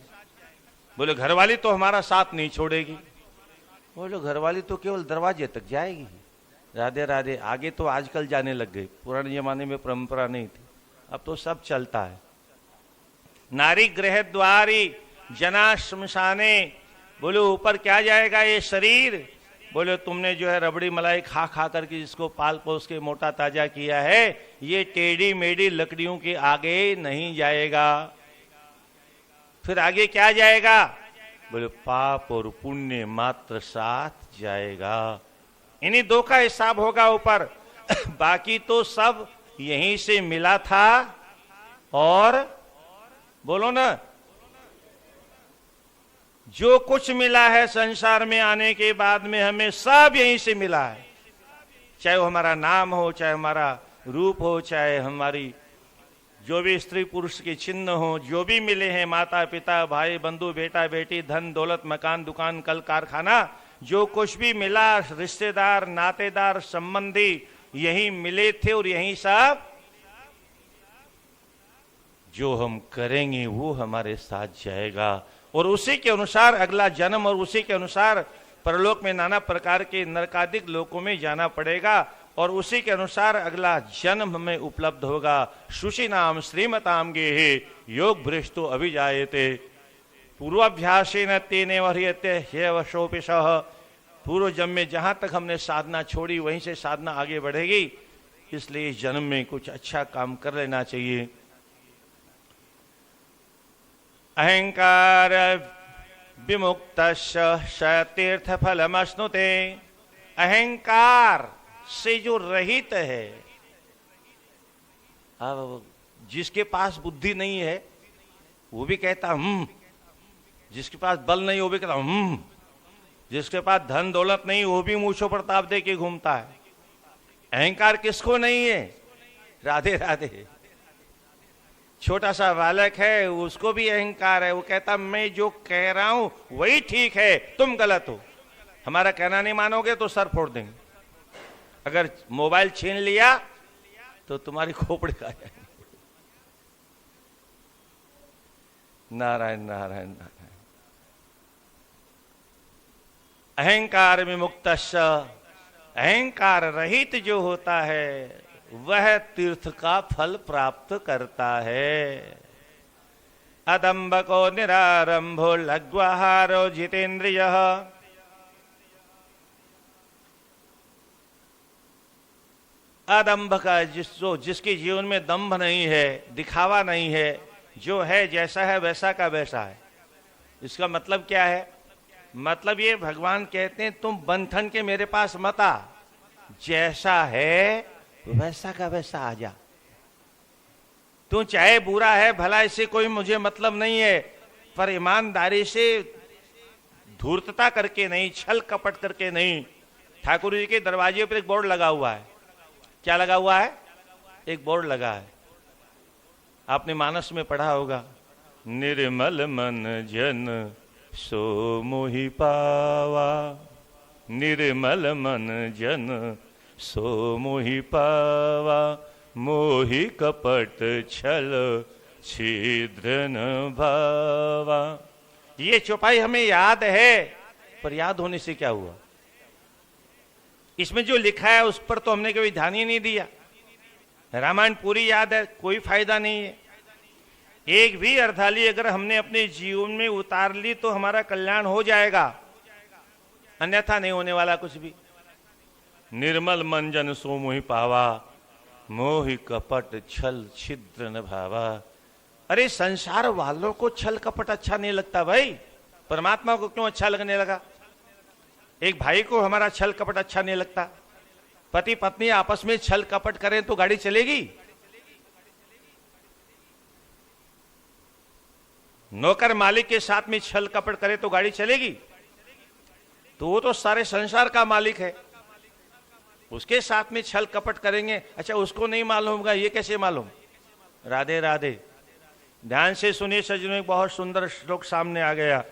बोले घरवाली तो हमारा साथ नहीं छोड़ेगी। बोले घरवाली तो केवल दरवाजे तक जाएगी। राधे राधे। आगे तो आजकल जाने लग गए, पुराने जमाने में परंपरा नहीं थी, अब तो सब चलता है। नारी गृह द्वारी जना शमशाने। बोले ऊपर क्या जाएगा ये शरीर? बोले तुमने जो है रबड़ी मलाई खा खा करके जिसको पाल पोस के मोटा ताजा किया है, ये टेढ़ी मेढ़ी लकड़ियों के आगे नहीं जाएगा। फिर आगे क्या जाएगा? बोले पाप और पुण्य मात्र साथ जाएगा। इन्हीं दो का हिसाब होगा ऊपर। बाकी तो सब यहीं से मिला था। और बोलो ना, जो कुछ मिला है संसार में आने के बाद में हमें सब यहीं से मिला है। चाहे वो हमारा नाम हो, चाहे हमारा रूप हो, चाहे हमारी जो भी स्त्री पुरुष के चिन्ह हो, जो भी मिले हैं, माता पिता भाई बंधु बेटा बेटी धन दौलत मकान दुकान कल कारखाना, जो कुछ भी मिला रिश्तेदार नातेदार संबंधी यही मिले थे। और यही सब जो हम करेंगे वो हमारे साथ जाएगा और उसी के अनुसार अगला जन्म और उसी के अनुसार परलोक में नाना प्रकार के नरकादिक लोकों में जाना पड़ेगा और उसी के अनुसार अगला जन्म हमें उपलब्ध होगा। शुचि नाम श्रीमताम गेहे योग भ्रष्टो अभिजायते पूर्वाभ्यासेन तेने वह्रियते ह्यवशोपिशः। पूर्व जन्म में जहां तक हमने साधना छोड़ी वहीं से साधना आगे बढ़ेगी, इसलिए इस जन्म में कुछ अच्छा काम कर लेना चाहिए। अहंकार विमुक्तस्य तीर्थ फलमश्नुते। अहंकार से जो रहित है, अब जिसके पास बुद्धि नहीं है वो भी कहता जिसके पास बल नहीं वो भी कहता जिसके पास धन दौलत नहीं वो भी मूछों प्रताप दे के घूमता है। अहंकार किसको नहीं है? राधे राधे। छोटा सा बालक है उसको भी अहंकार है, वो कहता मैं जो कह रहा हूं वही ठीक है, तुम गलत हो। हमारा कहना नहीं मानोगे तो सर फोड़ देंगे। अगर मोबाइल छीन लिया तो तुम्हारी खोपड़ी खा जाएगी। नारायण नारायण नारायण। अहंकार विमुक्तस्य, अहंकार रहित जो होता है वह तीर्थ का फल प्राप्त करता है। अदम्बको निरारंभो लघ्वाहारो जितेन्द्रियः। अदम्भ का जिसके जीवन में दंभ नहीं है, दिखावा नहीं है, जो है जैसा है वैसा का वैसा है। इसका मतलब क्या है? मतलब ये भगवान कहते हैं तुम बंधन के मेरे पास मत आ, जैसा है वैसा का वैसा आ जा। तू चाहे बुरा है भला, इससे कोई मुझे मतलब नहीं है, पर ईमानदारी से धूर्तता करके नहीं, छल कपट करके नहीं। ठाकुर जी के दरवाजे पर एक बोर्ड लगा हुआ है। क्या लगा हुआ है? एक बोर्ड लगा है, आपने मानस में पढ़ा होगा, निर्मल मन जन सो मोहि पावा। निर्मल मन जन सो मोहि पावा, मोहि कपट छल छिद्र न भावा। ये चौपाई हमें याद है, पर याद होने से क्या हुआ? इसमें जो लिखा है उस पर तो हमने कभी ध्यान ही नहीं दिया। रामायण पूरी याद है, कोई फायदा नहीं है। एक भी अर्धाली अगर हमने अपने जीवन में उतार ली तो हमारा कल्याण हो जाएगा, अन्यथा नहीं होने वाला कुछ भी। निर्मल मन जन सो मोहि पावा, मोहि कपट छल छिद्र न भावा। अरे संसार वालों को छल कपट अच्छा नहीं लगता भाई, परमात्मा को क्यों अच्छा लगने लगा? एक भाई को हमारा छल कपट अच्छा नहीं लगता। पति पत्नी आपस में छल कपट करें तो गाड़ी चलेगी? नौकर मालिक के साथ में छल कपट करे तो गाड़ी चलेगी? तो वो तो सारे संसार का मालिक है, उसके साथ में छल कपट करेंगे। अच्छा उसको नहीं मालूम होगा, ये कैसे मालूम? राधे राधे। ध्यान से सुनिए सज्जनों, एक बहुत सुंदर श्लोक सामने आ गया।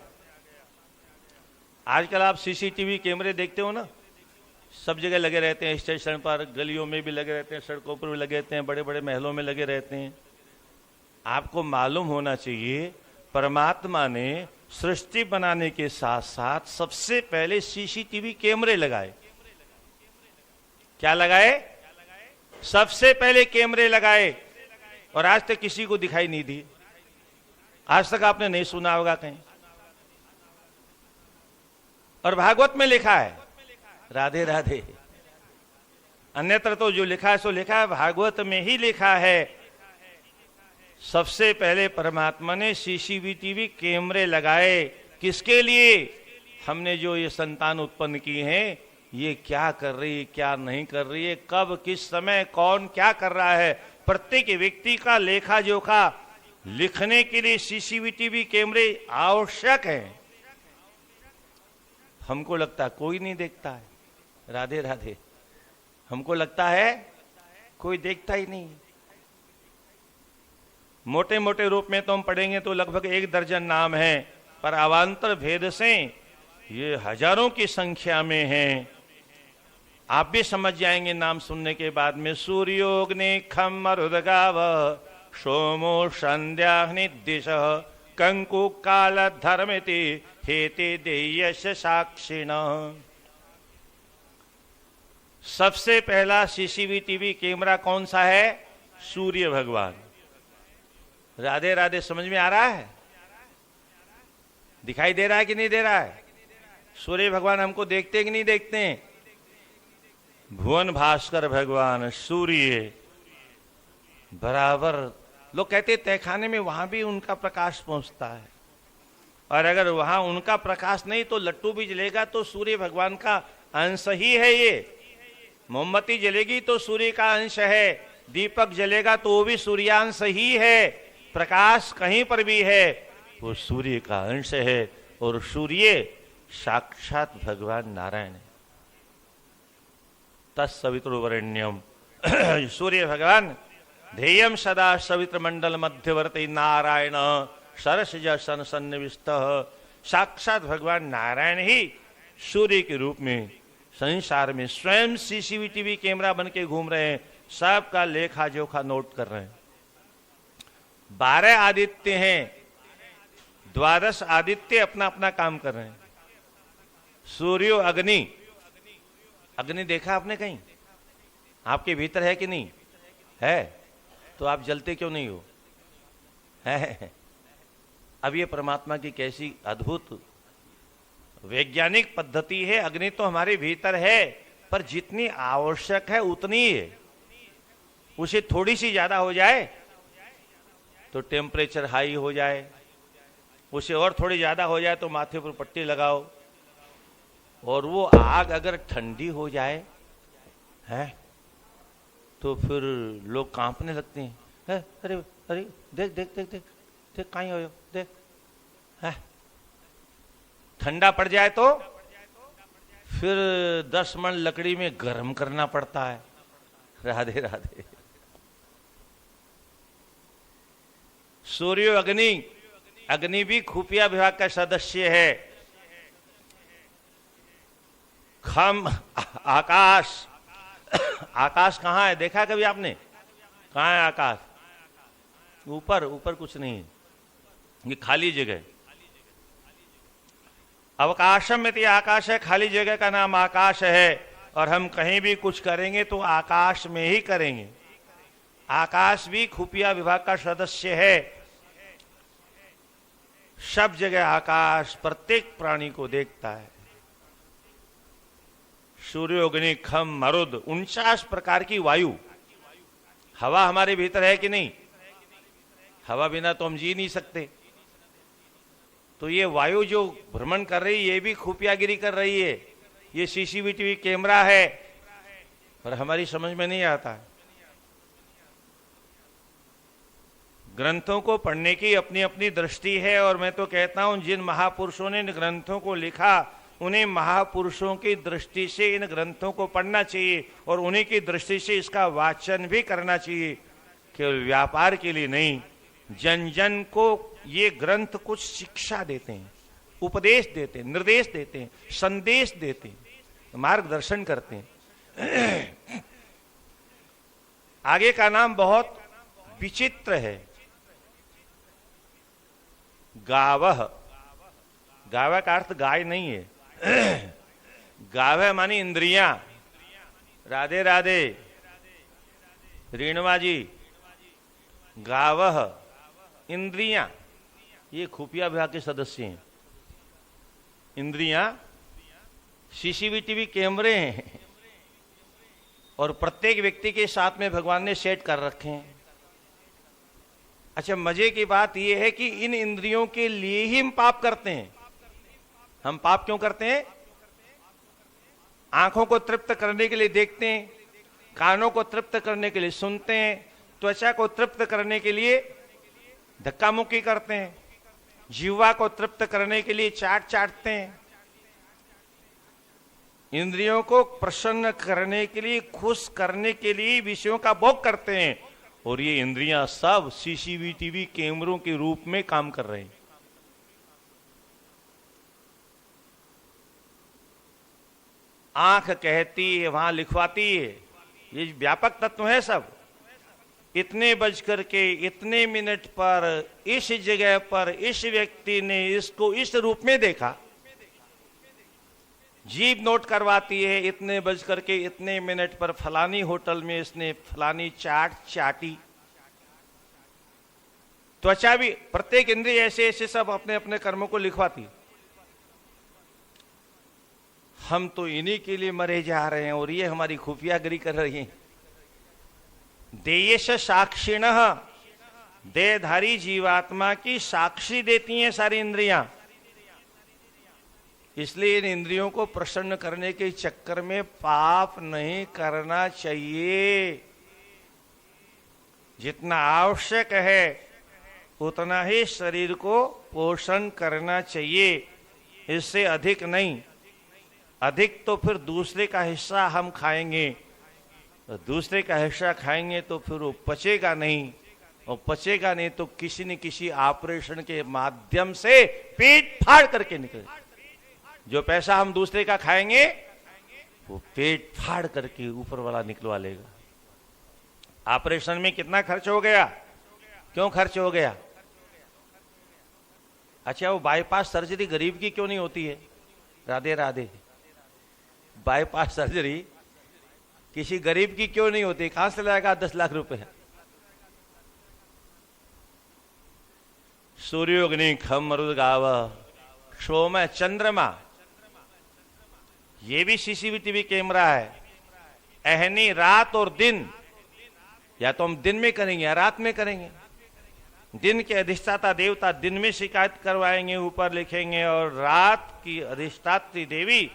आजकल आप सीसीटीवी कैमरे देखते हो ना, सब जगह लगे रहते हैं, स्टेशन पर, गलियों में भी लगे रहते हैं, सड़कों पर भी लगे रहते हैं, बड़े बड़े महलों में लगे रहते हैं। आपको मालूम होना चाहिए परमात्मा ने सृष्टि बनाने के साथ साथ सबसे पहले सीसीटीवी कैमरे लगाए। क्या लगाए? सबसे पहले कैमरे लगाए, और आज तक किसी को दिखाई नहीं दी। आज तक आपने नहीं सुना होगा कहीं। और भागवत में लिखा है, राधे राधे। अन्यत्र तो जो लिखा है सो लिखा है, भागवत में ही लिखा है सबसे पहले परमात्मा ने सीसीटीवी कैमरे लगाए। किसके लिए? हमने जो ये संतान उत्पन्न की हैं ये क्या कर रही है, क्या नहीं कर रही है, कब किस समय कौन क्या कर रहा है, प्रत्येक व्यक्ति का लेखा जोखा लिखने के लिए सीसीटीवी कैमरे आवश्यक हैं। हमको लगता है कोई नहीं देखता है, राधे राधे, हमको लगता है कोई देखता ही नहीं। मोटे मोटे रूप में तो हम पढ़ेंगे तो लगभग 1 दर्जन नाम हैं, पर अवान्तर भेद से ये हजारों की संख्या में हैं। आप भी समझ जाएंगे नाम सुनने के बाद में। सूर्योग्नि खम मरुदगाव सोमो संध्याग्नि दिश कंकु काल धर्मिति हेते देयश साक्षिण। सबसे पहला सीसीटीवी कैमरा कौन सा है? सूर्य भगवान। राधे राधे, समझ में आ रहा है? दिखाई दे रहा है कि नहीं दे रहा है? सूर्य भगवान हमको देखते कि नहीं देखते हैं? भुवन भास्कर भगवान सूर्य बराबर, लोग कहते तहखाने में वहां भी उनका प्रकाश पहुंचता है, और अगर वहां उनका प्रकाश नहीं तो लट्टू भी जलेगा तो सूर्य भगवान का अंश ही है। ये मोमबत्ती जलेगी तो सूर्य का अंश है, दीपक जलेगा तो वो भी सूर्यांश ही है। प्रकाश कहीं पर भी है वो सूर्य का अंश है, और सूर्य साक्षात भगवान नारायण है। तत्सवितुर्वरेण्यम सूर्य भगवान ध्येयम सदा सवित्र मंडल मध्यवर्ती नारायण सरसज सन सन्निविष्ट। साक्षात भगवान नारायण ही सूर्य के रूप में संसार में स्वयं सीसीटीवी कैमरा बन के घूम रहे हैं, सबका लेखा जोखा नोट कर रहे हैं। 12 आदित्य हैं, 12 आदित्य अपना अपना काम कर रहे हैं। सूर्यो अग्नि, अग्नि देखा आपने कहीं? आपके भीतर है कि नहीं है? तो आप जलते क्यों नहीं हो? है। अब ये परमात्मा की कैसी अद्भुत वैज्ञानिक पद्धति है। अग्नि तो हमारे भीतर है, पर जितनी आवश्यक है उतनी है। उसे थोड़ी सी ज्यादा हो जाए तो टेम्परेचर हाई हो जाए, उसे और थोड़ी ज्यादा हो जाए तो माथे पर पट्टी लगाओ, और वो आग अगर ठंडी हो जाए है तो फिर लोग कांपने लगते हैं। है? अरे अरे देख देख देख देख देख कहीं हो देख। है? ठंडा पड़ जाए तो फिर 10 मन लकड़ी में गर्म करना पड़ता है। राधे राधे। सूर्य अग्नि, अग्नि भी खुफिया विभाग का सदस्य है। खम आकाश, आकाश कहाँ है? देखा कभी आपने? कहाँ है आकाश? ऊपर, ऊपर कुछ नहीं है, ये खाली जगह। अवकाशम इति आकाश है, खाली जगह का नाम आकाश है। और हम कहीं भी कुछ करेंगे तो आकाश में ही करेंगे। आकाश भी खुफिया विभाग का सदस्य है। सब जगह आकाश प्रत्येक प्राणी को देखता है। सूर्योग्नि खम मरुद, 49 प्रकार की वायु। हवा हमारे भीतर है कि नहीं? हवा बिना तो हम जी नहीं सकते। तो ये वायु जो भ्रमण कर रही है ये भी खुफियागिरी कर रही है। ये सीसीटीवी कैमरा है, पर हमारी समझ में नहीं आता। ग्रंथों को पढ़ने की अपनी अपनी दृष्टि है, और मैं तो कहता हूं जिन महापुरुषों ने इन ग्रंथों को लिखा उन्हें महापुरुषों की दृष्टि से इन ग्रंथों को पढ़ना चाहिए, और उन्हीं की दृष्टि से इसका वाचन भी करना चाहिए। केवल व्यापार के लिए नहीं, जन जन को ये ग्रंथ कुछ शिक्षा देते हैं, उपदेश देते हैं, निर्देश देते हैं, संदेश देते हैं, मार्गदर्शन करते हैं। आगे का नाम बहुत विचित्र है, गावह। गावह का अर्थ गाय नहीं है। गावह मानी इंद्रियां। राधे राधे रेणुमा जी। गावह इंद्रियां, ये खुफिया विभाग के सदस्य हैं। इंद्रियां सीसीटीवी कैमरे हैं, और प्रत्येक व्यक्ति के साथ में भगवान ने सेट कर रखे हैं। अच्छा, मजे की बात यह है कि इन इंद्रियों के लिए ही हम पाप करते हैं। हम पाप क्यों करते हैं? आंखों को तृप्त करने के लिए देखते हैं, कानों को तृप्त करने के लिए सुनते हैं, त्वचा को तृप्त करने के लिए धक्का मुक्की करते हैं, जीवा को तृप्त करने के लिए चाटते हैं, इंद्रियों को प्रसन्न करने के लिए, खुश करने के लिए विषयों का भोग करते हैं। और ये इंद्रियां सब सीसीटीवी कैमरों के रूप में काम कर रहे हैं। आंख कहती है, वहां लिखवाती है, ये व्यापक तत्व है सब। इतने बजकर के इतने मिनट पर इस जगह पर इस व्यक्ति ने इसको इस रूप में देखा। जीभ नोट करवाती है, इतने बजकर के इतने मिनट पर फलानी होटल में इसने फलानी चाट चाटी। त्वचा भी, प्रत्येक इंद्रिय ऐसे ऐसे सब अपने अपने कर्मों को लिखवाती। हम तो इन्हीं के लिए मरे जा रहे हैं और ये हमारी खुफियागिरी कर रही हैं। देयश साक्षिणः, देहधारी जीवात्मा की साक्षी देती हैं सारी इंद्रियां। इसलिए इन इंद्रियों को प्रसन्न करने के चक्कर में पाप नहीं करना चाहिए। जितना आवश्यक है उतना ही शरीर को पोषण करना चाहिए, इससे अधिक नहीं। अधिक तो फिर दूसरे का हिस्सा हम खाएंगे, तो दूसरे का हिस्सा खाएंगे तो फिर वो पचेगा नहीं, और पचेगा नहीं तो किसी न किसी ऑपरेशन के माध्यम से पेट फाड़ करके निकलेगा। जो पैसा हम दूसरे का खाएंगे वो पेट फाड़ करके ऊपर वाला निकलवा लेगा। ऑपरेशन में कितना खर्च हो गया, क्यों खर्च हो गया? अच्छा, वो बाईपास सर्जरी गरीब की क्यों नहीं होती है? राधे राधे। बाईपास सर्जरी किसी गरीब की क्यों नहीं होती? कहां से लाएगा 10 लाख रुपए? सूर्योग्नि खम मरुद गाव सोम चंद्रमा, ये भी सीसीटीवी कैमरा है। अहनी रात और दिन, या तो हम दिन में करेंगे या रात में करेंगे। दिन के अधिष्ठाता देवता दिन में शिकायत करवाएंगे, ऊपर लिखेंगे, और रात की अधिष्ठात्री देवी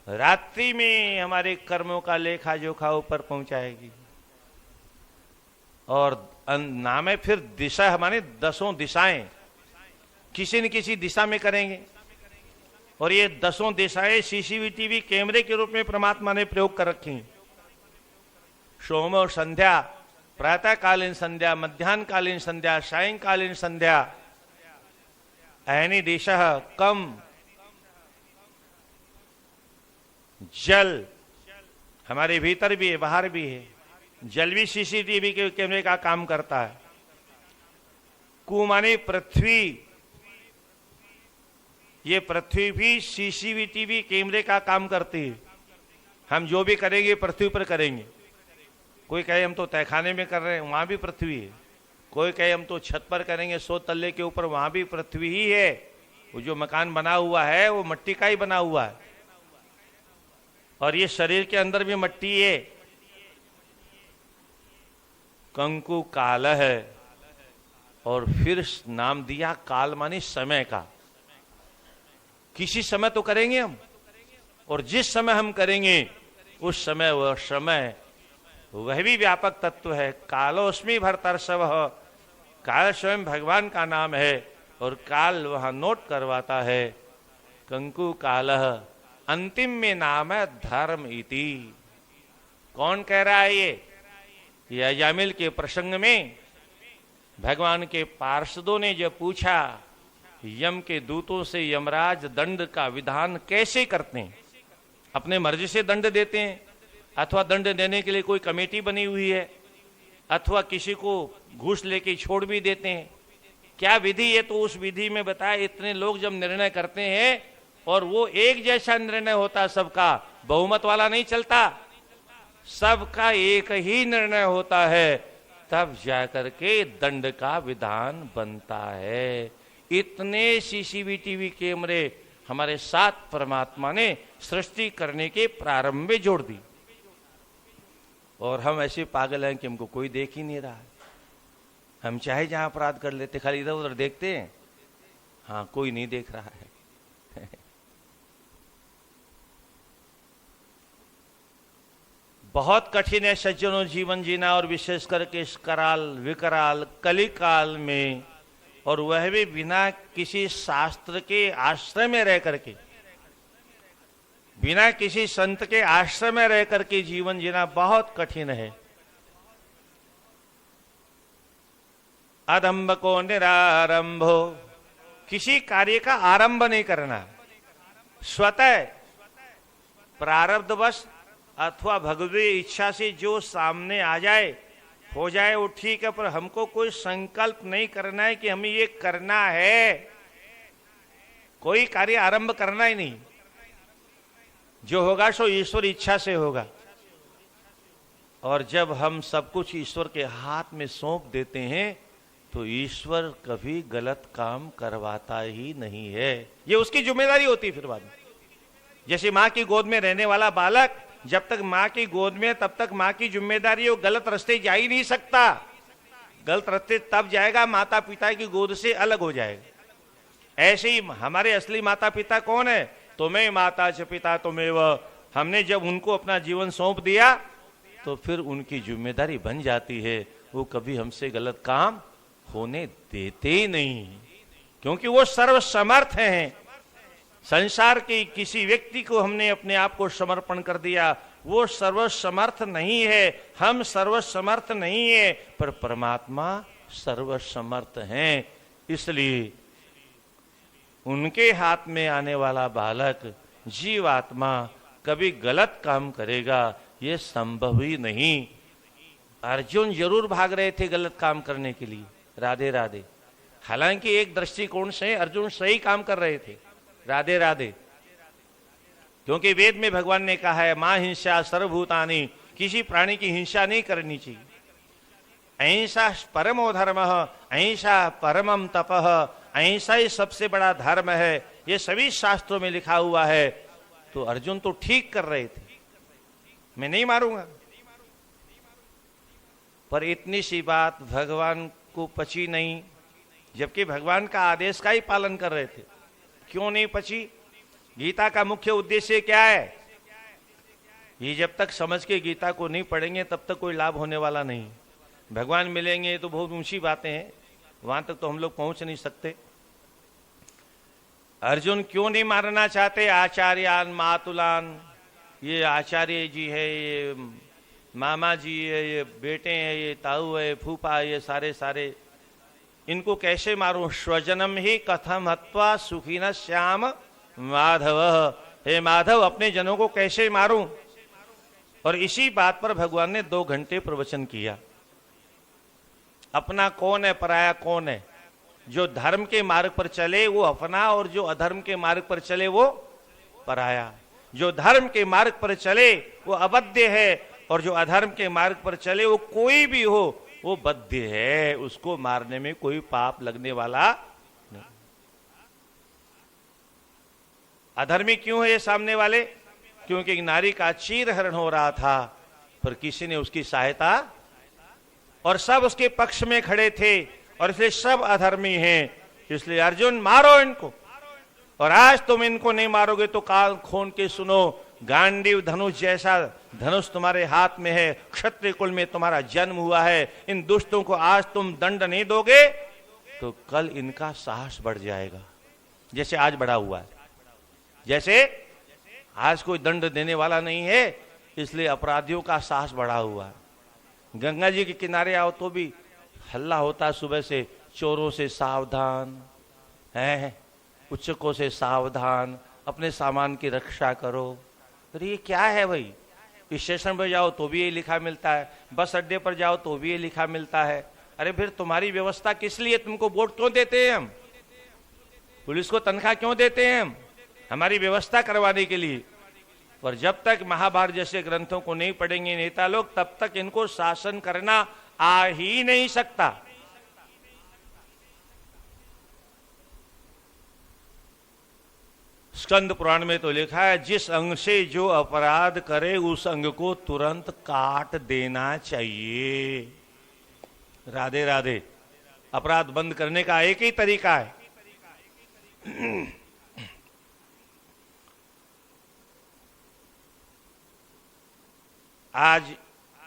रात्रि में हमारे कर्मों का लेखा जोखा ऊपर पहुंचाएगी। और नाम है फिर दिशा, हमारे 10 दिशाएं किसी न किसी दिशा में करेंगे। और ये 10 दिशाएं सीसीटीवी कैमरे के रूप में परमात्मा ने प्रयोग कर रखी। सोम और संध्या, प्रातःकालीन संध्या, मध्याह्नकालीन संध्या, सायंकालीन संध्या। अहनि दिशः कम, जल हमारे भीतर भी है बाहर भी है, जल भी सीसीटीवी के कैमरे का काम करता है। कु माने पृथ्वी, ये पृथ्वी भी सीसीटीवी कैमरे का काम करती है। हम जो भी करेंगे पृथ्वी पर करेंगे। कोई कहे हम तो तहखाने में कर रहे हैं, वहां भी पृथ्वी है। कोई कहे हम तो छत पर करेंगे 100 तल्ले के ऊपर, वहां भी पृथ्वी ही है। वो जो मकान बना हुआ है वो मट्टी का ही बना हुआ है। और ये शरीर के अंदर भी मट्टी है। कंकु काल है, और फिर नाम दिया काल माने समय का। किसी समय तो करेंगे हम, और जिस समय हम करेंगे उस समय वह समय वह भी व्यापक तत्व है। कालोस्मि भर्तर्षभ, काल स्वयं भगवान का नाम है, और काल वह नोट करवाता है। कंकु कालः, अंतिम में नाम है धर्म इति। कौन कह रहा है ये? यामिल के प्रसंग में भगवान के पार्षदों ने जब पूछा यम के दूतों से, यमराज दंड का विधान कैसे करते हैं? अपने मर्जी से दंड देते हैं, अथवा दंड देने के लिए कोई कमेटी बनी हुई है, अथवा किसी को घूस लेके छोड़ भी देते हैं? क्या विधि है? तो उस विधि में बताया, इतने लोग जब निर्णय करते हैं और वो एक जैसा निर्णय होता, सबका बहुमत वाला नहीं चलता, सबका एक ही निर्णय होता है, तब जाकर के दंड का विधान बनता है। इतने सीसीटीवी कैमरे हमारे साथ परमात्मा ने सृष्टि करने के प्रारंभ में जोड़ दी। और हम ऐसे पागल हैं कि हमको कोई देख ही नहीं रहा है। हम चाहे जहां अपराध कर लेते, खाली इधर उधर देखते हैं, हाँ कोई नहीं देख रहा है। बहुत कठिन है सज्जनों जीवन जीना, और विशेष करके इस कराल विकराल कलिकाल में, और वह भी बिना किसी शास्त्र के आश्रय में रह करके, बिना किसी संत के आश्रय में रह करके जीवन जीना बहुत कठिन है। अदम्ब को निरारंभो, किसी कार्य का आरंभ नहीं करना, स्वतः प्रारब्धवश अथवा भगवती इच्छा से जो सामने आ जाए हो जाए वो ठीक है, पर हमको कोई संकल्प नहीं करना है कि हमें ये करना है, कोई कार्य आरंभ करना ही नहीं। जो होगा सो ईश्वर इच्छा से होगा। और जब हम सब कुछ ईश्वर के हाथ में सौंप देते हैं तो ईश्वर कभी गलत काम करवाता ही नहीं है, ये उसकी जिम्मेदारी होती है। फिर बाद में जैसे मां की गोद में रहने वाला बालक जब तक मां की गोद में तब तक मां की जिम्मेदारी, वो गलत रास्ते जा ही नहीं सकता। गलत रास्ते तब जाएगा माता पिता की गोद से अलग हो जाएगा। ऐसे ही हमारे असली माता पिता कौन है? तुम्हें माता च पिता तुम्हें। हमने जब उनको अपना जीवन सौंप दिया तो फिर उनकी जिम्मेदारी बन जाती है, वो कभी हमसे गलत काम होने देते ही नहीं, क्योंकि वो सर्वसमर्थ हैं। संसार के किसी व्यक्ति को हमने अपने आप को समर्पण कर दिया, वो सर्वसमर्थ नहीं है, हम सर्वसमर्थ नहीं है, पर परमात्मा सर्वसमर्थ हैं। इसलिए उनके हाथ में आने वाला बालक जीवात्मा कभी गलत काम करेगा ये संभव ही नहीं। अर्जुन जरूर भाग रहे थे गलत काम करने के लिए, राधे राधे। हालांकि एक दृष्टिकोण से अर्जुन सही काम कर रहे थे, राधे राधे, क्योंकि वेद में भगवान ने कहा है मां हिंसा सर्वभूतानि, किसी प्राणी की हिंसा नहीं करनी चाहिए। अहिंसा परमो धर्म, अहिंसा परमम तपः, अहिंसा ही सबसे बड़ा धर्म है, ये सभी शास्त्रों में लिखा हुआ है। तो अर्जुन तो ठीक कर रहे थे, मैं नहीं मारूंगा, पर इतनी सी बात भगवान को पची नहीं, जबकि भगवान का आदेश का ही पालन कर रहे थे। क्यों नहीं पची? गीता का मुख्य उद्देश्य क्या है? ये जब तक समझ के गीता को नहीं पढ़ेंगे तब तक कोई लाभ होने वाला नहीं। भगवान मिलेंगे तो बहुत ऊंची बातें हैं, वहां तक तो हम लोग पहुंच नहीं सकते। अर्जुन क्यों नहीं मारना चाहते? आचार्यान मातुलान, ये आचार्य जी है, ये मामा जी है, ये बेटे हैं, ये ताऊ है, फूफा, ये सारे इनको कैसे मारूं? स्वजनम ही कथम हत्वा सुखी न श्याम माधव, हे माधव अपने जनों को कैसे मारूं? और इसी बात पर भगवान ने 2 घंटे प्रवचन किया। अपना कौन है, पराया कौन है? जो धर्म के मार्ग पर चले वो अपना, और जो अधर्म के मार्ग पर चले वो पराया। जो धर्म के मार्ग पर चले वो अबध्य है, और जो अधर्म के मार्ग पर चले वो कोई भी हो वो बद्ध है, उसको मारने में कोई पाप लगने वाला नहीं। अधर्मी क्यों है ये सामने वाले? क्योंकि एक नारी का चीरहरण हो रहा था, पर किसी ने उसकी सहायता, और सब उसके पक्ष में खड़े थे, और इसलिए सब अधर्मी हैं। इसलिए अर्जुन मारो इनको, और आज तुम इनको नहीं मारोगे तो काल खोल के सुनो, गांडीव धनुष जैसा धनुष तुम्हारे हाथ में है, क्षत्रिय कुल में तुम्हारा जन्म हुआ है, इन दुष्टों को आज तुम दंड नहीं दोगे तो कल इनका साहस बढ़ जाएगा, जैसे आज बढ़ा हुआ है। जैसे आज कोई दंड देने वाला नहीं है, इसलिए अपराधियों का साहस बढ़ा हुआ है। गंगा जी के किनारे आओ तो भी हल्ला होता है सुबह से, चोरों से सावधान है, उच्चकों से सावधान, अपने सामान की रक्षा करो। अरे ये क्या है भाई? स्टेशन पर जाओ तो भी ये लिखा मिलता है, बस अड्डे पर जाओ तो भी ये लिखा मिलता है। अरे फिर तुम्हारी व्यवस्था किस लिए? तुमको वोट क्यों देते हैं हम? पुलिस को तनख्वाह क्यों देते हैं हम? हमारी व्यवस्था करवाने के लिए। और जब तक महाभारत जैसे ग्रंथों को नहीं पढ़ेंगे नेता लोग, तब तक इनको शासन करना आ ही नहीं सकता। स्कंद पुराण में तो लिखा है जिस अंग से जो अपराध करे उस अंग को तुरंत काट देना चाहिए। राधे राधे। अपराध बंद करने का एक ही तरीका है, आज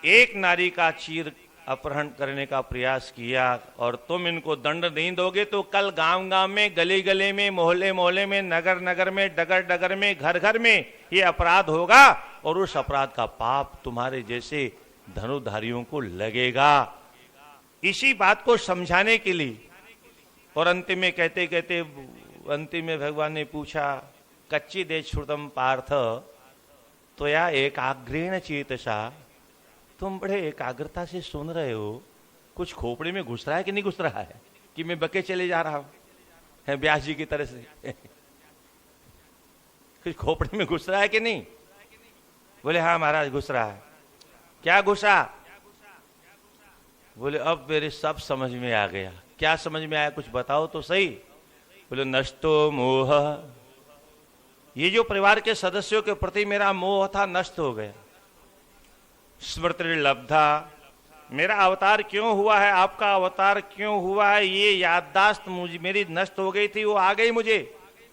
एक नारी का चीर अपहरण करने का प्रयास किया और तुम इनको दंड नहीं दोगे तो कल गांव गांव में, गली गली में, मोहल्ले मोहल्ले में, नगर नगर में, डगर डगर में, घर घर में ये अपराध होगा और उस अपराध का पाप तुम्हारे जैसे धनुधारियों को लगेगा। इसी बात को समझाने के लिए और अंतिम में कहते कहते अंतिम में भगवान ने पूछा, कच्ची दे श्रुतम पार्थ तो या एकाग्रेण चेतसा, तुम बड़े एकाग्रता से सुन रहे हो, कुछ खोपड़ी में घुस रहा है कि नहीं घुस रहा है कि मैं बके चले जा रहा हूं व्यास जी की तरह से कुछ खोपड़ी में घुस रहा है कि नहीं? बोले हाँ महाराज घुस रहा है। क्या घुसा? बोले अब मेरे सब समझ में आ गया। क्या समझ में आया, कुछ बताओ तो सही। बोले नष्टो मोह, ये जो परिवार के सदस्यों के प्रति मेरा मोह था नष्ट हो गया। स्मृति लब्धा, मेरा अवतार क्यों हुआ है, आपका अवतार क्यों हुआ है, ये याददाश्त मुझे मेरी नष्ट हो गई थी, वो आ गई, मुझे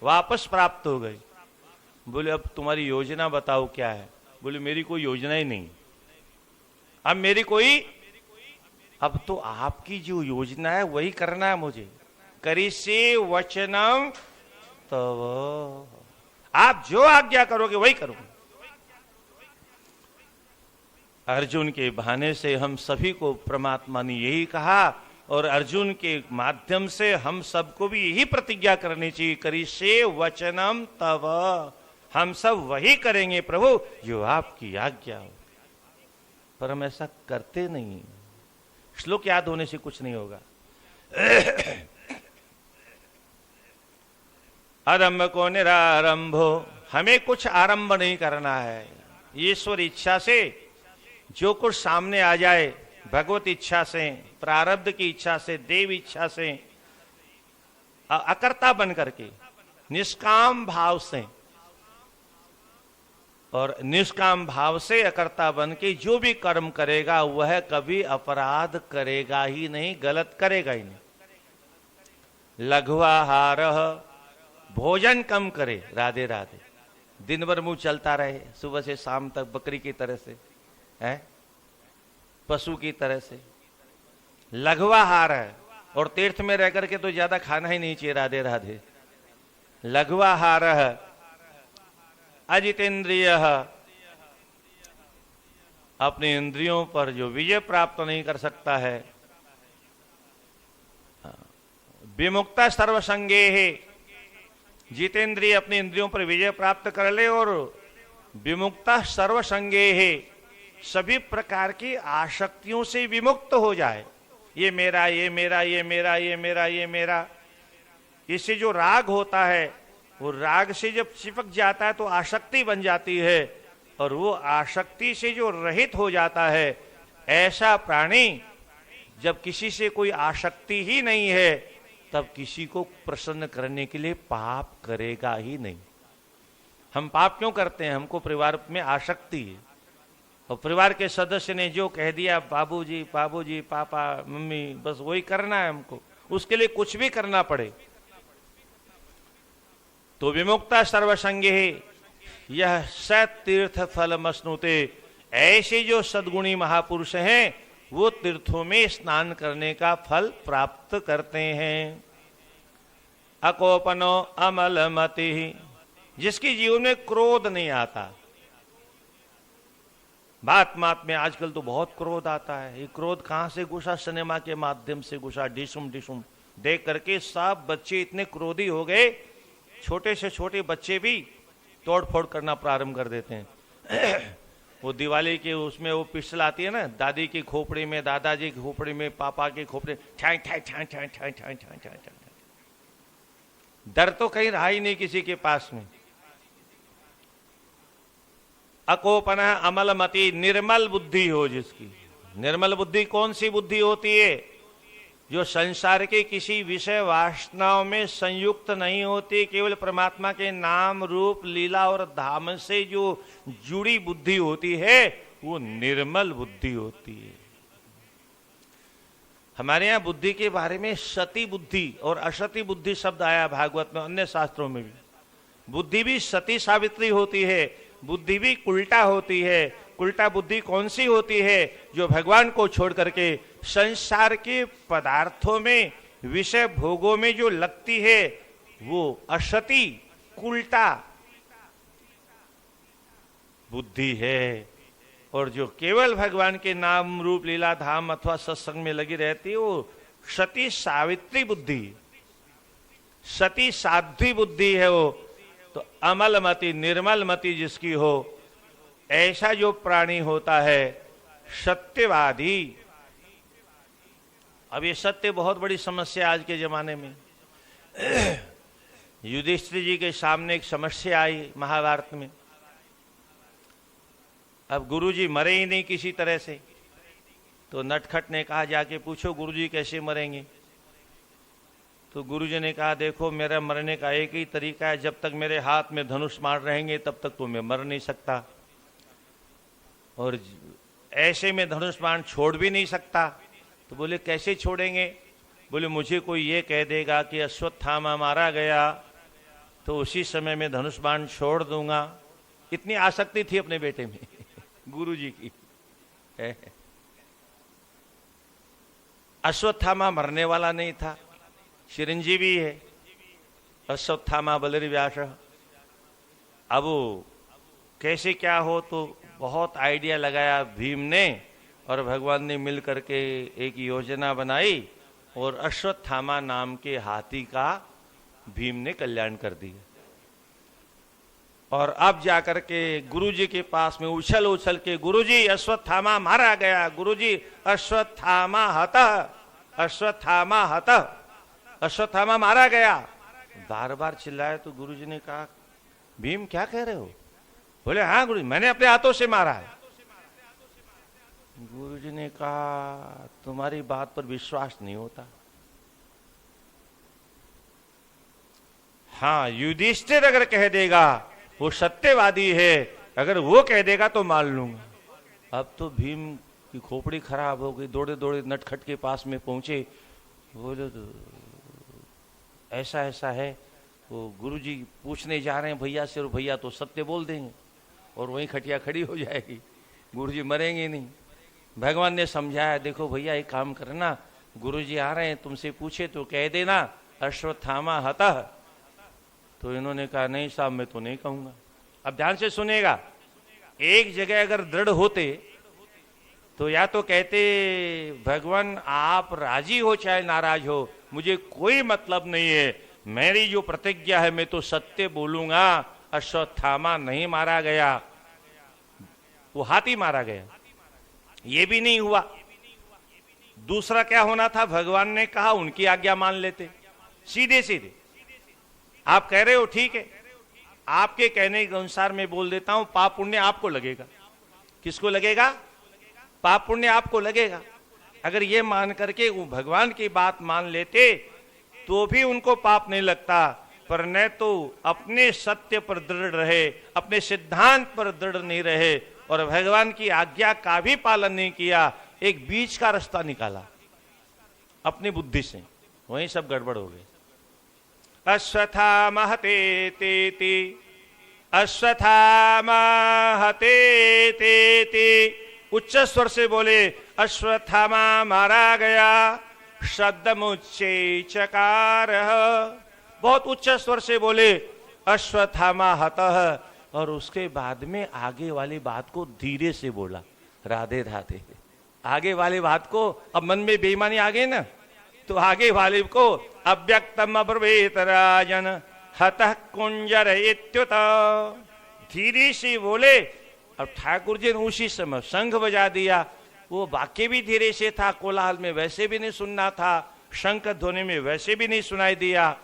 वापस प्राप्त हो गई। बोले अब तुम्हारी योजना बताओ क्या है? बोले मेरी कोई योजना ही नहीं, अब मेरी कोई, अब तो आपकी जो योजना है वही करना है मुझे। करिष्ये वचनम तव, आप जो आज्ञा करोगे वही करूंगा। अर्जुन के बहाने से हम सभी को परमात्मा ने यही कहा और अर्जुन के माध्यम से हम सबको भी यही प्रतिज्ञा करनी चाहिए, करिष्ये वचनम तव, हम सब वही करेंगे प्रभु जो आपकी आज्ञा हो। पर हम ऐसा करते नहीं। श्लोक याद होने से कुछ नहीं होगा। आरंभ को निरारंभो, हमें कुछ आरंभ नहीं करना है। ईश्वर इच्छा से जो कुछ सामने आ जाए, भगवत इच्छा से, प्रारब्ध की इच्छा से, देव इच्छा से, अकर्ता बन करके, निष्काम भाव से, और निष्काम भाव से अकर्ता बन के जो भी कर्म करेगा वह कभी अपराध करेगा ही नहीं, गलत करेगा ही नहीं। लघुआहार, भोजन कम करे, राधे राधे, दिन भर मुंह चलता रहे, सुबह से शाम तक बकरी की तरह से, है पशु की तरह से। लघुआहार है, और तीर्थ में रह करके तो ज्यादा खाना ही नहीं चाहिए, राधे राधे। लघुआहार है, अजितेंद्रिय, अपने इंद्रियों पर जो विजय प्राप्त नहीं कर सकता है। विमुक्ता सर्वसंगे है, जितेंद्रिय अपने इंद्रियों पर विजय प्राप्त कर ले और विमुक्ता सर्वसंगे है, सभी प्रकार की आसक्तियों से विमुक्त हो जाए। ये मेरा, ये मेरा, ये मेरा, ये मेरा, ये मेरा, इससे जो राग होता है वो राग से जब चिपक जाता है तो आसक्ति बन जाती है, और वो आसक्ति से जो रहित हो जाता है, ऐसा प्राणी जब किसी से कोई आसक्ति ही नहीं है तब किसी को प्रसन्न करने के लिए पाप करेगा ही नहीं। हम पाप क्यों करते हैं? हमको परिवार में आसक्ति है, और परिवार के सदस्य ने जो कह दिया, बाबूजी बाबूजी, पापा मम्मी, बस वही करना है हमको, उसके लिए कुछ भी करना पड़े। तो विमुक्ता सर्वसंगे यह सतीर्थ फल मसनुते, ऐसे जो सद्गुणी महापुरुष हैं वो तीर्थों में स्नान करने का फल प्राप्त करते हैं। अकोपनो अमलमति, जिसके जीवन में क्रोध नहीं आता। बात में आजकल तो बहुत क्रोध आता है। ये क्रोध कहां से घुसा? सिनेमा के माध्यम से घुसा। डिशुम डिशुम देख करके सब बच्चे इतने क्रोधी हो गए, छोटे से छोटे बच्चे भी तोड़ फोड़ करना प्रारंभ कर देते हैं। वो दिवाली के उसमें वो पिस्टल आती है ना, दादी की खोपड़ी में, दादाजी की खोपड़ी में, पापा की खोपड़ी, ठाई ठाई ठाई ठाई ठाई ठाई ठाई ठाई। डर तो कहीं रहा ही नहीं किसी के पास में। अकोपन अमलमति, निर्मल बुद्धि हो जिसकी। निर्मल बुद्धि कौन सी बुद्धि होती है? जो संसार के किसी विषय वासनाओं में संयुक्त नहीं होती, केवल परमात्मा के नाम रूप लीला और धाम से जो जुड़ी बुद्धि होती है, वो निर्मल बुद्धि होती है। हमारे यहां बुद्धि के बारे में सती बुद्धि और असती बुद्धि शब्द आया भागवत में, अन्य शास्त्रों में भी। बुद्धि भी सती सावित्री होती है, बुद्धि भी उल्टा होती है, उल्टा बुद्धि कौन सी होती है? जो भगवान को छोड़ करके संसार के पदार्थों में, विषय भोगों में जो लगती है, वो असती उल्टा बुद्धि है। और जो केवल भगवान के नाम रूप लीला धाम अथवा सत्संग में लगी रहती है, वो सती सावित्री बुद्धि, सती साध्वी बुद्धि है वो। तो अमलमति, निर्मलमति जिसकी हो, ऐसा जो प्राणी होता है सत्यवादी। अब ये सत्य बहुत बड़ी समस्या आज के जमाने में। युधिष्ठिर जी के सामने एक समस्या आई महाभारत में। अब गुरुजी मरे ही नहीं किसी तरह से, तो नटखट ने कहा जाके पूछो गुरुजी कैसे मरेंगे। तो गुरुजी ने कहा देखो मेरा मरने का एक ही तरीका है, जब तक मेरे हाथ में धनुष बाण रहेंगे तब तक तो मैं मर नहीं सकता, और ऐसे में धनुष बाण छोड़ भी नहीं सकता। तो बोले कैसे छोड़ेंगे? बोले मुझे कोई ये कह देगा कि अश्वत्थामा मारा गया, तो उसी समय में धनुष बाण छोड़ दूंगा। इतनी आसक्ति थी अपने बेटे में गुरुजी की। अश्वत्थामा मरने वाला नहीं था, चिरंजीवी है अश्वत्थामा बलिर्व्यास। अब कैसे क्या हो, तो बहुत आइडिया लगाया भीम ने और भगवान ने मिल करके एक योजना बनाई, और अश्वत्थामा नाम के हाथी का भीम ने कल्याण कर दिया। और अब जाकर के गुरुजी के पास में उछल उछल के, गुरुजी अश्वत्थामा मारा गया, गुरुजी अश्वत्थामा हतः, अश्वत्थामा हतः, अश्वत्थामा मारा गया, बार बार चिल्लाए। तो गुरुजी ने कहा भीम क्या कह रहे हो? बोले हाँ गुरुजी, मैंने अपने हाथों से मारा है। गुरुजी ने कहा तुम्हारी बात पर विश्वास नहीं होता। हाँ, युधिष्ठिर अगर कह देगा वो सत्यवादी है, अगर वो कह देगा तो मान लूंगा। अब तो भीम की खोपड़ी खराब हो गई, दौड़े दौड़े नटखट के पास में पहुंचे। बोले तो ऐसा ऐसा है, वो गुरुजी पूछने जा रहे हैं भैया से, और भैया तो सत्य बोल देंगे और वहीं खटिया खड़ी हो जाएगी, गुरुजी मरेंगे नहीं। भगवान ने समझाया देखो भैया एक काम करना, गुरुजी आ रहे हैं तुमसे पूछे तो कह देना अश्वत्थामा हतः। तो इन्होंने कहा नहीं साहब मैं तो नहीं कहूंगा। अब ध्यान से सुनेगा, एक जगह अगर दृढ़ होते तो या तो कहते भगवान आप राजी हो चाहे नाराज हो, मुझे कोई मतलब नहीं है, मेरी जो प्रतिज्ञा है मैं तो सत्य बोलूंगा, अश्वत्थामा नहीं मारा गया, वो हाथी मारा गया। ये भी नहीं हुआ। दूसरा क्या होना था? भगवान ने कहा उनकी आज्ञा मान लेते, सीधे सीधे। आप कह रहे हो ठीक है, आपके कहने के अनुसार मैं बोल देता हूं, पाप पुण्य आपको लगेगा। किसको लगेगा? पाप पुण्य आपको लगेगा। अगर ये मान करके वो भगवान की बात मान लेते तो भी उनको पाप नहीं लगता, पर न तो अपने सत्य पर दृढ़ रहे, अपने सिद्धांत पर दृढ़ नहीं रहे, और भगवान की आज्ञा का भी पालन नहीं किया, एक बीच का रास्ता निकाला अपनी बुद्धि से, वहीं सब गड़बड़ हो गए। अश्वत्थामा हते तेति, अश्वत्थामा हते तेति, उच्च स्वर से बोले अश्वत्थामा मारा गया, शब्दमुच्चे चकार, बहुत उच्च स्वर से बोले अश्वत्थामा हतः, और उसके बाद में आगे वाली बात को धीरे से बोला, राधे राधे। आगे वाली बात को, अब मन में बेईमानी आ गई ना, तो आगे वाले को अव्यक्तम अब्रवीत राजन हतः कुंजर इत्युत, धीरे से बोले। अब ठाकुर जी ने उसी समय शंख बजा दिया, वो वाक्य भी धीरे से था, कोलाहल में वैसे भी नहीं सुनना था, शंख ध्वनि में वैसे भी नहीं सुनाई दिया,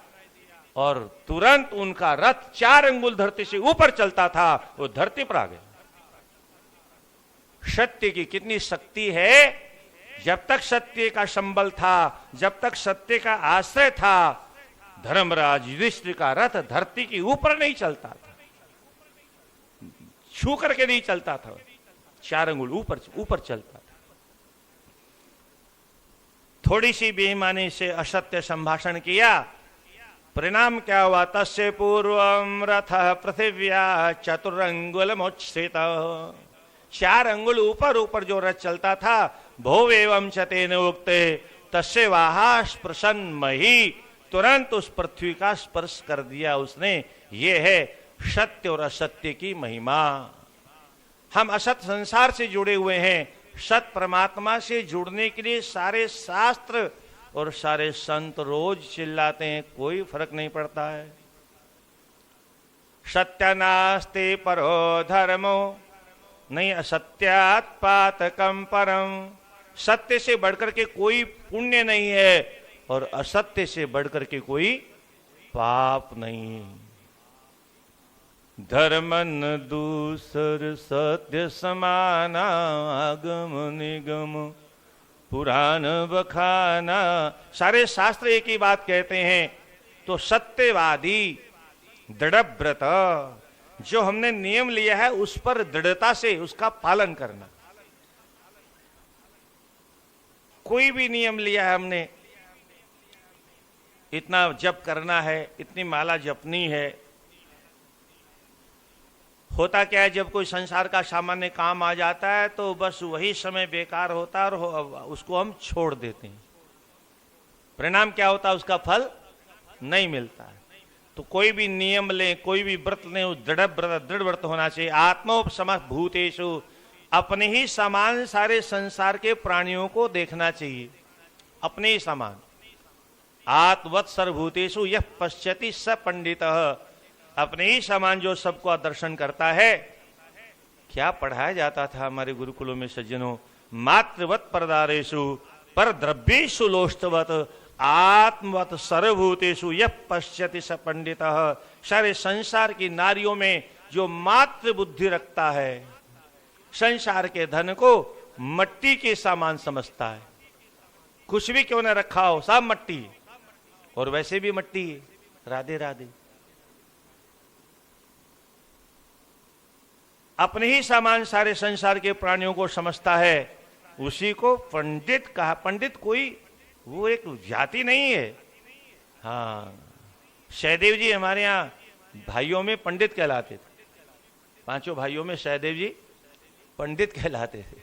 और तुरंत उनका रथ 4 अंगुल धरती से ऊपर चलता था, वो धरती पर आ गया। सत्य की कितनी शक्ति है! जब तक सत्य का संबल था, जब तक सत्य का आश्रय था, धर्मराज युधिष्ठिर का रथ धरती के ऊपर नहीं चलता था, छू करके नहीं चलता था, 4 अंगुल ऊपर चलता था। थोड़ी सी बेईमानी से असत्य संभाषण किया, परिणाम क्या हुआ? तस्य पूर्वम रथ पृथिव्या चतुरंगुल मोच्छ्रित, 4 अंगुल ऊपर ऊपर जो रथ चलता था, भो एवं चतेन उक्ते तस्य वाहा स्पृशन मही, तुरंत उस पृथ्वी का स्पर्श कर दिया उसने। ये है सत्य और असत्य की महिमा। हम असत संसार से जुड़े हुए हैं, सत परमात्मा से जुड़ने के लिए सारे शास्त्र और सारे संत रोज चिल्लाते हैं, कोई फर्क नहीं पड़ता है। सत्य नास्ते परो धर्मो नहीं असत्यात् पातकम परम। सत्य से बढ़कर के कोई पुण्य नहीं है और असत्य से बढ़कर के कोई पाप नहीं। धर्मन दूसर सत्य समाना, आगम निगम पुराण बखाना। सारे शास्त्र एक ही बात कहते हैं। तो सत्यवादी दृढ़व्रत, जो हमने नियम लिया है उस पर दृढ़ता से उसका पालन करना। कोई भी नियम लिया है हमने, इतना जप करना है, इतनी माला जपनी है। होता क्या है, जब कोई संसार का सामान्य काम आ जाता है तो बस वही समय बेकार होता है और उसको हम छोड़ देते हैं। परिणाम क्या होता है, उसका फल नहीं मिलता है। तो कोई भी नियम लें, कोई भी व्रत लें, उस दृढ़ व्रत होना चाहिए। आत्मोपसम भूतेषु, अपने ही समान सारे संसार के प्राणियों को देखना चाहिए, अपने ही समान। आत्मवत् सर्वभूतेषु यः पश्यति स पंडितः, अपने ही समान जो सबको दर्शन करता है। क्या पढ़ाया जाता था हमारे गुरुकुलों में सज्जनों, मातृवत् परदारेषु पर द्रव्येषु लोष्टवत् आत्मवत् सर्वभूतेषु यः पश्यति स पंडितः। सारे संसार की नारियों में जो मातृ बुद्धि रखता है, संसार के धन को मट्टी के सामान समझता है। कुछ भी क्यों न रखा हो, सब मट्टी, और वैसे भी मट्टी है। राधे राधे। अपने ही सामान सारे संसार के प्राणियों को समझता है, उसी को पंडित कहा। पंडित कोई वो एक जाति नहीं है। हाँ, सहदेव जी हमारे यहाँ भाइयों में पंडित कहलाते थे। 5 भाइयों में सहदेव जी पंडित कहलाते थे।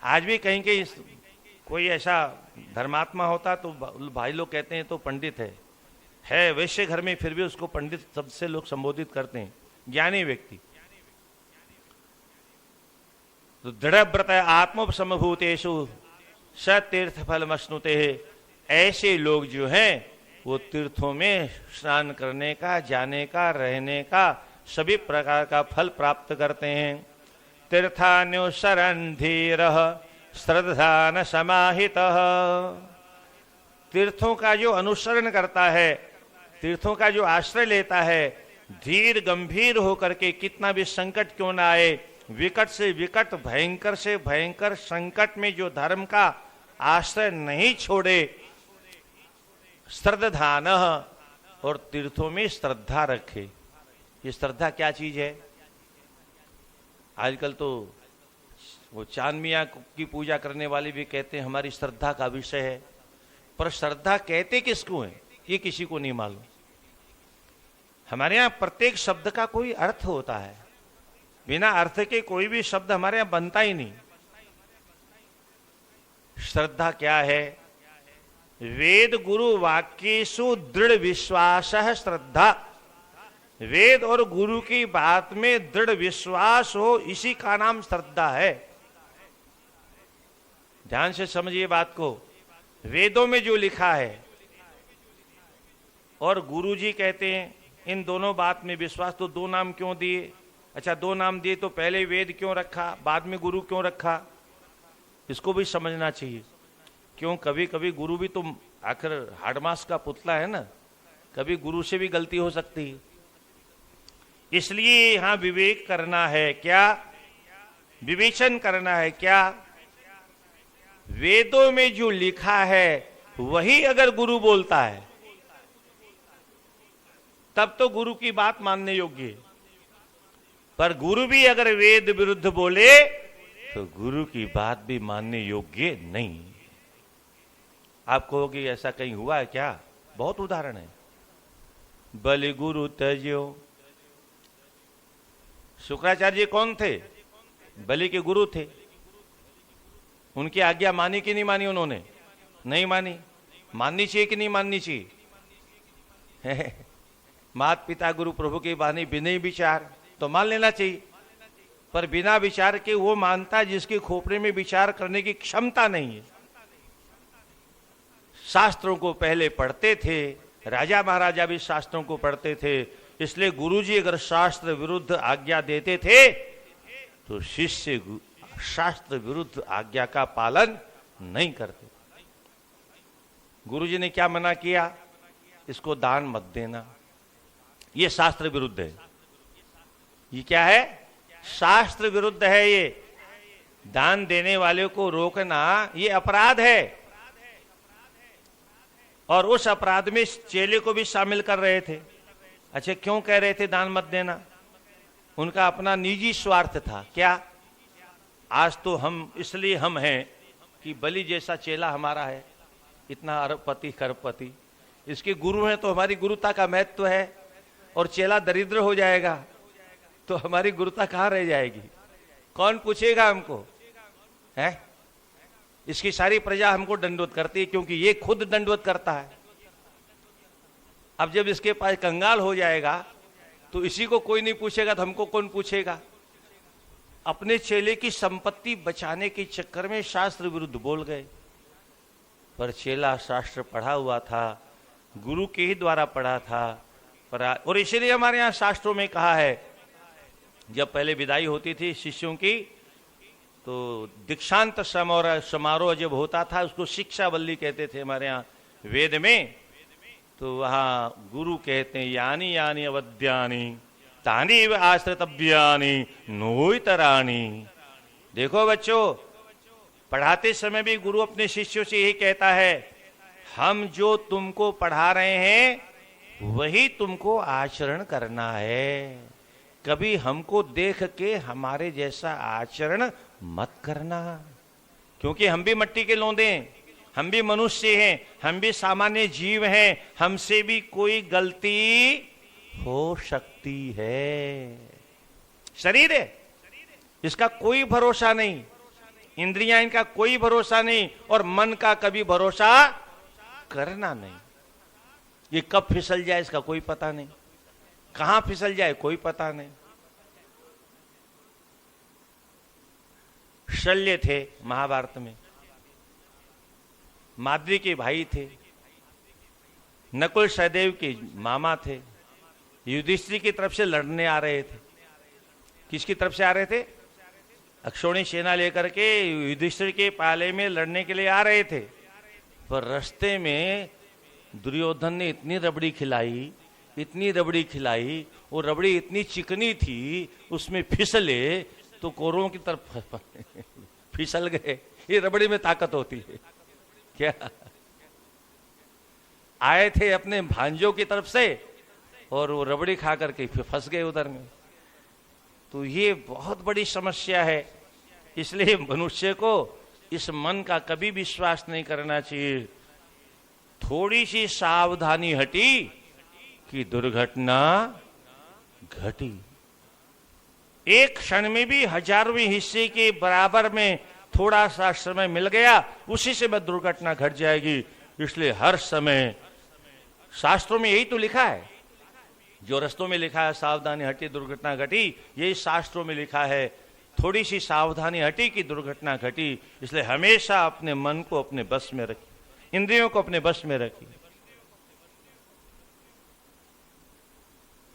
आज भी कहीं कहीं कोई ऐसा धर्मात्मा होता तो भाई लोग कहते हैं तो पंडित है वैश्य घर में, फिर भी उसको पंडित शब्द से लोग संबोधित करते हैं, ज्ञानी व्यक्ति। तो दृढ़व्रत आत्मोपसमभूतेषु स तीर्थ फलमश्नुते। ऐसे लोग जो हैं वो तीर्थों में स्नान करने का, जाने का, रहने का सभी प्रकार का फल प्राप्त करते हैं। तीर्थानुसरन् धीरः श्रद्धा न समाहितः। तीर्थों का जो अनुसरण करता है, तीर्थों का जो आश्रय लेता है, धीर गंभीर होकर के, कितना भी संकट क्यों ना आए, विकट से विकट, भयंकर से भयंकर संकट में जो धर्म का आश्रय नहीं छोड़े, श्रद्धान, और तीर्थों में श्रद्धा रखे। ये श्रद्धा क्या चीज है? आजकल तो वो चांद मियां की पूजा करने वाले भी कहते हैं हमारी श्रद्धा का विषय है, पर श्रद्धा कहते किसको है ये किसी को नहीं मालूम। हमारे यहाँ प्रत्येक शब्द का कोई अर्थ होता है, बिना अर्थ के कोई भी शब्द हमारे यहाँ बनता ही नहीं। श्रद्धा क्या है? वेद गुरु वाक्येषु दृढ़ विश्वास श्रद्धा। वेद और गुरु की बात में दृढ़ विश्वास हो, इसी का नाम श्रद्धा है। ध्यान से समझिए बात को। वेदों में जो लिखा है और गुरु जी कहते हैं, इन दोनों बात में विश्वास। तो 2 नाम क्यों दिए? अच्छा, 2 नाम दिए तो पहले वेद क्यों रखा, बाद में गुरु क्यों रखा? इसको भी समझना चाहिए। क्यों, कभी कभी गुरु भी तो आखिर हाडमास का पुतला है ना, कभी गुरु से भी गलती हो सकती है। इसलिए यहां विवेक करना है। क्या विवेचन करना है? क्या वेदों में जो लिखा है वही अगर गुरु बोलता है तब तो गुरु की बात मानने योग्य है, पर गुरु भी अगर वेद विरुद्ध बोले तो गुरु की बात भी मानने योग्य नहीं। आप कहोगे ऐसा कहीं हुआ है क्या? बहुत उदाहरण है। बलि गुरु त्यज्यो। शुक्राचार्य जी कौन थे? बलि के गुरु थे, उनकी आज्ञा मानी कि नहीं मानी उन्होंने? नहीं मानी। माननी चाहिए कि नहीं माननी चाहिए? माता पिता गुरु प्रभु की वाणी बिना विचार तो मान लेना चाहिए, पर बिना विचार के वो मानता जिसके खोपड़े में विचार करने की क्षमता नहीं है। शास्त्रों को पहले पढ़ते थे, राजा महाराजा भी शास्त्रों को पढ़ते थे, इसलिए गुरुजी अगर शास्त्र विरुद्ध आज्ञा देते थे तो शिष्य शास्त्र विरुद्ध आज्ञा का पालन नहीं करते। गुरुजी ने क्या मना किया? इसको दान मत देना, ये शास्त्र विरुद्ध है। ये क्या है? शास्त्र विरुद्ध है। ये दान देने वाले को रोकना ये अपराध है, और उस अपराध में चेले को भी शामिल कर रहे थे। अच्छा, क्यों कह रहे थे दान मत देना? उनका अपना निजी स्वार्थ था। क्या? आज तो हम इसलिए हम हैं कि बलि जैसा चेला हमारा है, इतना अरबपति खरबपति, इसके गुरु हैं तो हमारी गुरुता का महत्व है, और चेला दरिद्र हो जाएगा तो हमारी गुरुता कहाँ रह जाएगी? कौन पूछेगा हमको? है? इसकी सारी प्रजा हमको दंडवत करती है, क्योंकि ये खुद दंडवत करता है। अब जब इसके पास कंगाल हो जाएगा तो इसी को कोई नहीं पूछेगा तो हमको कौन पूछेगा? अपने चेले की संपत्ति बचाने के चक्कर में शास्त्र विरुद्ध बोल गए। पर चेला शास्त्र पढ़ा हुआ था, गुरु के ही द्वारा पढ़ा था, और इसीलिए हमारे यहाँ शास्त्रों में कहा है, जब पहले विदाई होती थी शिष्यों की तो दीक्षांत समारोह जब होता था उसको शिक्षा बल्ली कहते थे हमारे यहाँ वेद में। तो वहाँ गुरु कहते हैं यानी यानी अवद्यानी तानी आश्रितव्यानी नोइतरानी। देखो बच्चों, पढ़ाते समय भी गुरु अपने शिष्यों से यही कहता है, हम जो तुमको पढ़ा रहे हैं वही तुमको आचरण करना है। कभी हमको देख के हमारे जैसा आचरण मत करना, क्योंकि हम भी मिट्टी के लौंदे हैं, हम भी मनुष्य हैं, हम भी सामान्य जीव हैं, हमसे भी कोई गलती हो सकती है। शरीर है, इसका कोई भरोसा नहीं, इंद्रियां इनका कोई भरोसा नहीं, और मन का कभी भरोसा करना नहीं। ये कब फिसल जाए इसका कोई पता नहीं, कहां फिसल जाए कोई पता नहीं। शल्य थे महाभारत में, माद्री के भाई थे, नकुल सहदेव के मामा थे, युधिष्ठिर की तरफ से लड़ने आ रहे थे। किसकी तरफ से आ रहे थे? अक्षौणी सेना लेकर के युधिष्ठिर के पाले में लड़ने के लिए आ रहे थे। पर रास्ते में दुर्योधन ने इतनी रबड़ी खिलाई, इतनी रबड़ी खिलाई, वो रबड़ी इतनी चिकनी थी उसमें फिसले तो कौरवों की तरफ फिसल गए। ये रबड़ी में ताकत होती है क्या? आए थे अपने भांजों की तरफ से और वो रबड़ी खा करके फिर फंस गए उधर में। तो ये बहुत बड़ी समस्या है, इसलिए मनुष्य को इस मन का कभी विश्वास नहीं करना चाहिए। थोड़ी सी सावधानी हटी कि दुर्घटना घटी। एक क्षण में भी 1000वें हिस्से के बराबर में थोड़ा सा समय मिल गया, उसी से मैं दुर्घटना घट जाएगी। इसलिए हर समय शास्त्रों में यही तो लिखा है, जो रस्तों में लिखा है सावधानी हटी दुर्घटना घटी, यही शास्त्रों में लिखा है थोड़ी सी सावधानी हटी कि दुर्घटना घटी। इसलिए हमेशा अपने मन को अपने बस में रखिए, इंद्रियों को अपने बस में रखिए।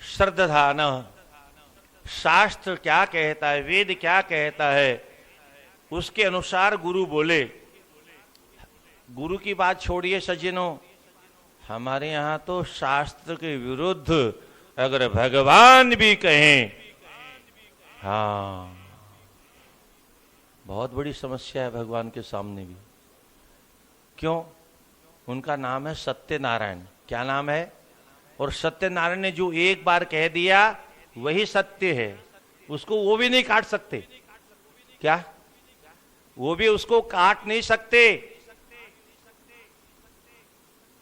श्रद्धान, शास्त्र क्या कहता है, वेद क्या कहता है, उसके अनुसार गुरु बोले। गुरु की बात छोड़िए सज्जनों, हमारे यहां तो शास्त्र के विरुद्ध अगर भगवान भी कहें, हाँ, बहुत बड़ी समस्या है भगवान के सामने भी। क्यों? उनका नाम है सत्यनारायण। क्या नाम है? और सत्यनारायण ने जो एक बार कह दिया वही सत्य है, उसको वो भी नहीं काट सकते। क्या? वो भी उसको काट नहीं सकते।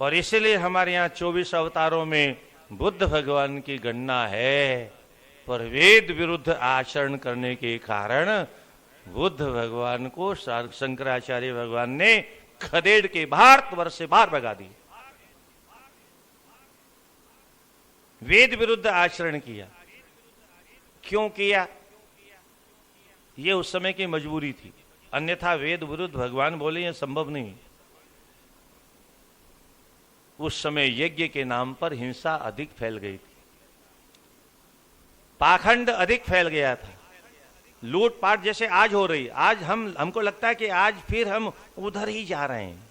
और इसलिए हमारे यहाँ 24 अवतारों में बुद्ध भगवान की गणना है, पर वेद विरुद्ध आचरण करने के कारण बुद्ध भगवान को शंकराचार्य भगवान ने खदेड़ के भारतवर्ष से बाहर भगा दी। वेद विरुद्ध आचरण किया। क्यों किया? ये उस समय की मजबूरी थी, अन्यथा वेद विरुद्ध भगवान बोले यह संभव नहीं। उस समय यज्ञ के नाम पर हिंसा अधिक फैल गई थी, पाखंड अधिक फैल गया था, लूटपाट जैसे आज हो रही। आज हमको लगता है कि आज फिर हम उधर ही जा रहे हैं।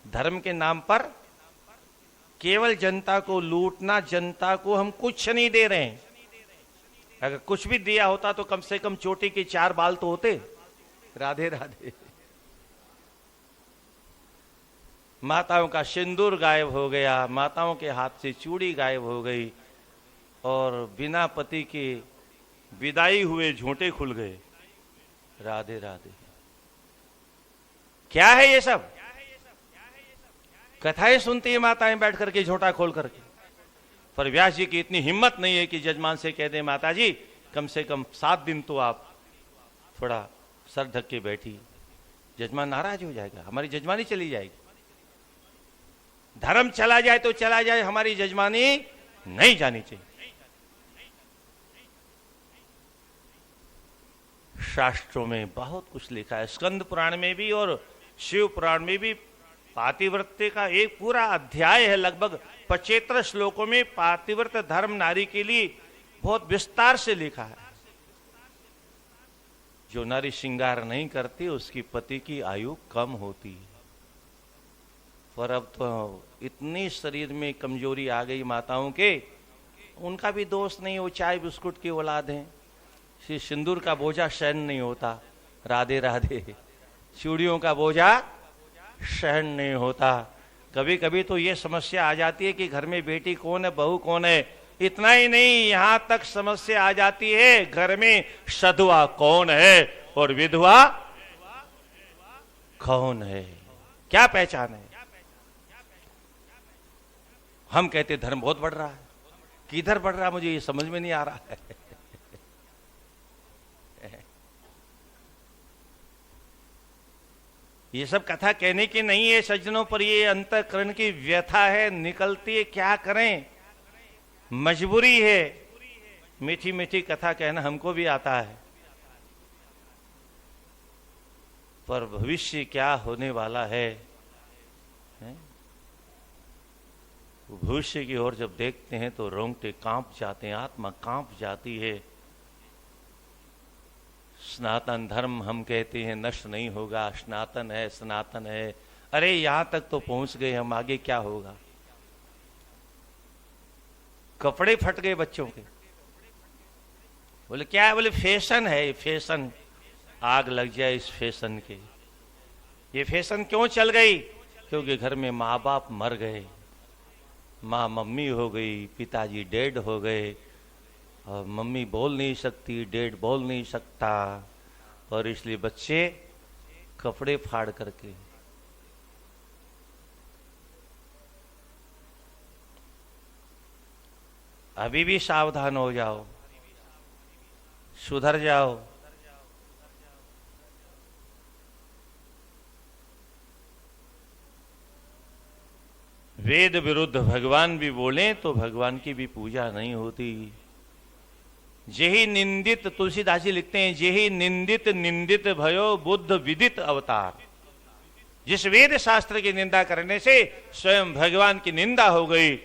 धर्म के नाम पर केवल जनता को लूटना, जनता को हम कुछ नहीं दे रहे हैं। अगर कुछ भी दिया होता तो कम से कम चोटी के 4 बाल तो होते। राधे राधे। माताओं का सिंदूर गायब हो गया, माताओं के हाथ से चूड़ी गायब हो गई, और बिना पति के विदाई हुए झूठे खुल गए। राधे राधे। क्या है ये सब? कथाएं सुनती है माताएं बैठ करके झोटा खोल करके। पर व्यास जी की इतनी हिम्मत नहीं है कि जजमान से कह दे माता जी कम से कम 7 दिन तो आप थोड़ा सर ढक के बैठी। जजमान नाराज हो जाएगा, हमारी जजमानी चली जाएगी। धर्म चला जाए तो चला जाए, हमारी जजमानी नहीं जानी चाहिए। शास्त्रों में बहुत कुछ लिखा है, स्कंद पुराण में भी और शिव पुराण में भी पातिव्रत्य का एक पूरा अध्याय है। लगभग 75 श्लोकों में पातिव्रत धर्म नारी के लिए बहुत विस्तार से लिखा है। जो नारी श्रृंगार नहीं करती उसकी पति की आयु कम होती है। पर अब तो इतनी शरीर में कमजोरी आ गई माताओं के, उनका भी दोष नहीं, वो चाय बिस्कुट की औलाद हैं। श्री सिंदूर का बोझा सहन नहीं होता। राधे राधे। चूड़ियों का बोझा सहन नहीं होता। कभी कभी तो ये समस्या आ जाती है कि घर में बेटी कौन है, बहू कौन है। इतना ही नहीं, यहां तक समस्या आ जाती है घर में सधुआ कौन है और विधवा कौन है, क्या पहचान है। हम कहते धर्म बहुत बढ़ रहा है, किधर बढ़ रहा है मुझे ये समझ में नहीं आ रहा है। ये सब कथा कहने की नहीं है सज्जनों, पर ये अंतःकरण की व्यथा है, निकलती है, क्या करें, मजबूरी है। मीठी मीठी कथा कहना हमको भी आता है, पर भविष्य क्या होने वाला है, भविष्य की ओर जब देखते हैं तो रोंगटे कांप जाते हैं, आत्मा कांप जाती है। सनातन धर्म हम कहते हैं नष्ट नहीं होगा, सनातन है, सनातन है। अरे यहां तक तो पहुंच गए हम, आगे क्या होगा। कपड़े फट गए बच्चों के, बोले क्या है, बोले फैशन है, फैशन। आग लग जाए इस फैशन के। ये फैशन क्यों चल गई? क्योंकि घर में माँ बाप मर गए, माँ मम्मी हो गई, पिताजी डेड हो गए, और मम्मी बोल नहीं सकती, डेड बोल नहीं सकता, और इसलिए बच्चे कपड़े फाड़ करके। अभी भी सावधान हो जाओ, सुधर जाओ। वेद विरुद्ध भगवान भी बोले तो भगवान की भी पूजा नहीं होती। जेहि निंदित, तुलसीदास जी लिखते हैं, जेहि निंदित निंदित भयो बुद्ध विदित अवतार। जिस वेद शास्त्र की निंदा करने से स्वयं भगवान की निंदा हो गई,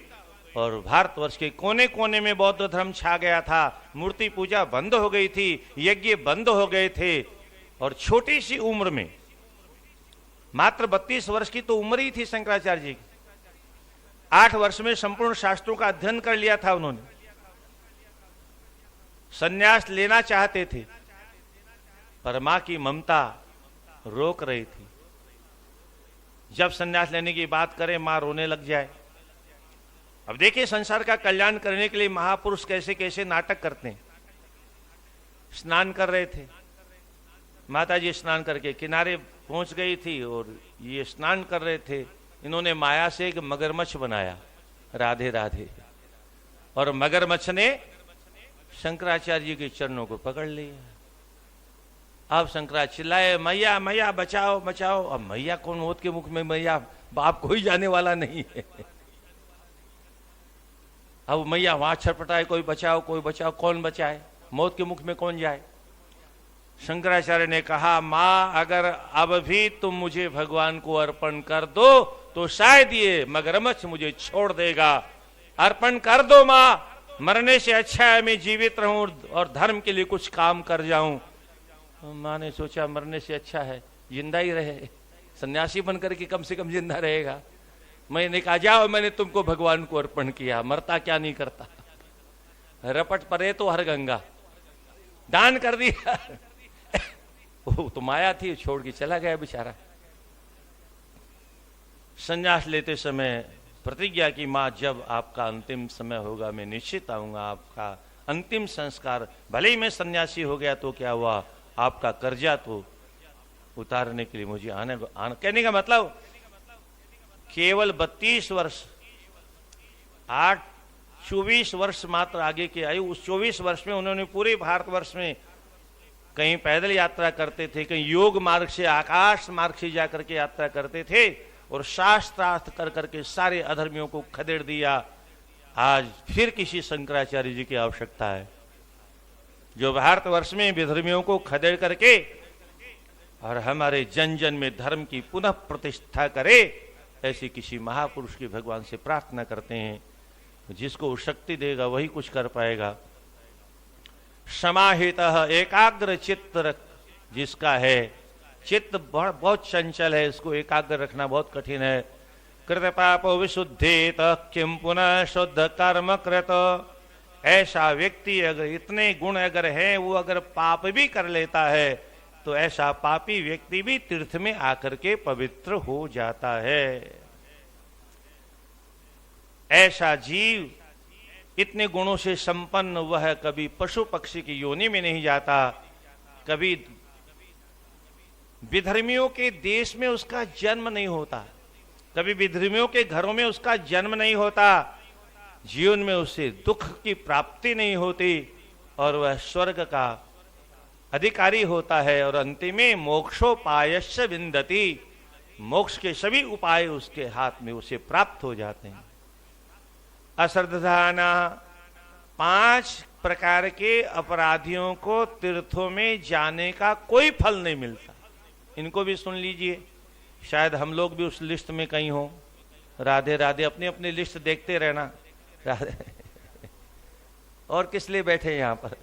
और भारतवर्ष के कोने कोने में बौद्ध धर्म छा गया था। मूर्ति पूजा बंद हो गई थी, यज्ञ बंद हो गए थे, और छोटी सी उम्र में, मात्र 32 वर्ष की तो उम्र ही थी शंकराचार्य जी की। 8 वर्ष में संपूर्ण शास्त्रों का अध्ययन कर लिया था उन्होंने। संन्यास लेना चाहते थे, पर मां की ममता रोक रही थी। जब संन्यास लेने की बात करें मां रोने लग जाए। अब देखिए संसार का कल्याण करने के लिए महापुरुष कैसे कैसे नाटक करते हैं। स्नान कर रहे थे, माता जी स्नान करके किनारे पहुंच गई थी और ये स्नान कर रहे थे। इन्होंने माया से एक मगरमच्छ बनाया। राधे राधे। और मगरमच्छ ने शंकराचार्य जी के चरणों को पकड़ लिया। अब शंकराचार्य चिल्लाए, मैया मैया बचाओ बचाओ। अब मैया कौन, मौत के मुख में मैया, बाप कोई जाने वाला नहीं है। अब मैया वहां छटपटाए, कोई बचाओ कोई बचाओ, कौन बचाए, मौत के मुख में कौन जाए। शंकराचार्य ने कहा, मां अगर अब भी तुम मुझे भगवान को अर्पण कर दो तो शायद ये मगरमच्छ मुझे छोड़ देगा। अर्पण कर दो मां, मरने से अच्छा है मैं जीवित रहूं और धर्म के लिए कुछ काम कर जाऊं। मां ने सोचा मरने से अच्छा है जिंदा ही रहे, सन्यासी बनकर के कम से कम जिंदा रहेगा। मैंने कहा जाओ, मैंने तुमको भगवान को अर्पण किया, मरता क्या नहीं करता, रपट परे तो हर गंगा, दान कर दिया। वो तो माया थी, छोड़ के चला गया बेचारा। संन्यास लेते समय प्रतिज्ञा की, मां जब आपका अंतिम समय होगा मैं निश्चित आऊंगा, आपका अंतिम संस्कार, भले ही मैं सन्यासी हो गया तो क्या हुआ, आपका कर्जा तो उतारने के लिए मुझे आने। कहने का मतलब केवल 32 वर्ष, 24 वर्ष मात्र आगे की आयु, उस 24 वर्ष में उन्होंने पूरे भारतवर्ष में कहीं पैदल यात्रा करते थे, कहीं योग मार्ग से, आकाश मार्ग से जाकर के यात्रा करते थे और शास्त्रार्थ कर करके सारे अधर्मियों को खदेड़ दिया। आज फिर किसी शंकराचार्य जी की आवश्यकता है जो भारतवर्ष में विधर्मियों को खदेड़ करके और हमारे जन जन में धर्म की पुनः प्रतिष्ठा करे। ऐसी किसी महापुरुष की भगवान से प्रार्थना करते हैं, जिसको वो शक्ति देगा वही कुछ कर पाएगा। समाहितः एकाग्र चित्त जिसका है, चित्त बहुत चंचल है, इसको एकाग्र रखना बहुत कठिन है। कृत पाप विशुद्धेत किम पुनः शुद्ध कर्म कृत। ऐसा व्यक्ति अगर इतने गुण अगर है, वो अगर पाप भी कर लेता है तो ऐसा पापी व्यक्ति भी तीर्थ में आकर के पवित्र हो जाता है। ऐसा जीव इतने गुणों से संपन्न, वह कभी पशु पक्षी की योनि में नहीं जाता, कभी विधर्मियों के देश में उसका जन्म नहीं होता, कभी विधर्मियों के घरों में उसका जन्म नहीं होता, जीवन में उसे दुख की प्राप्ति नहीं होती और वह स्वर्ग का अधिकारी होता है और अंतिम में मोक्षोपायश्च विन्दति, मोक्ष के सभी उपाय उसके हाथ में उसे प्राप्त हो जाते हैं। अश्रद्धाना, 5 प्रकार के अपराधियों को तीर्थों में जाने का कोई फल नहीं मिलता। इनको भी सुन लीजिए, शायद हम लोग भी उस लिस्ट में कहीं हो। राधे राधे, अपनी अपनी लिस्ट देखते रहना। राधे और किस लिए बैठे यहां पर।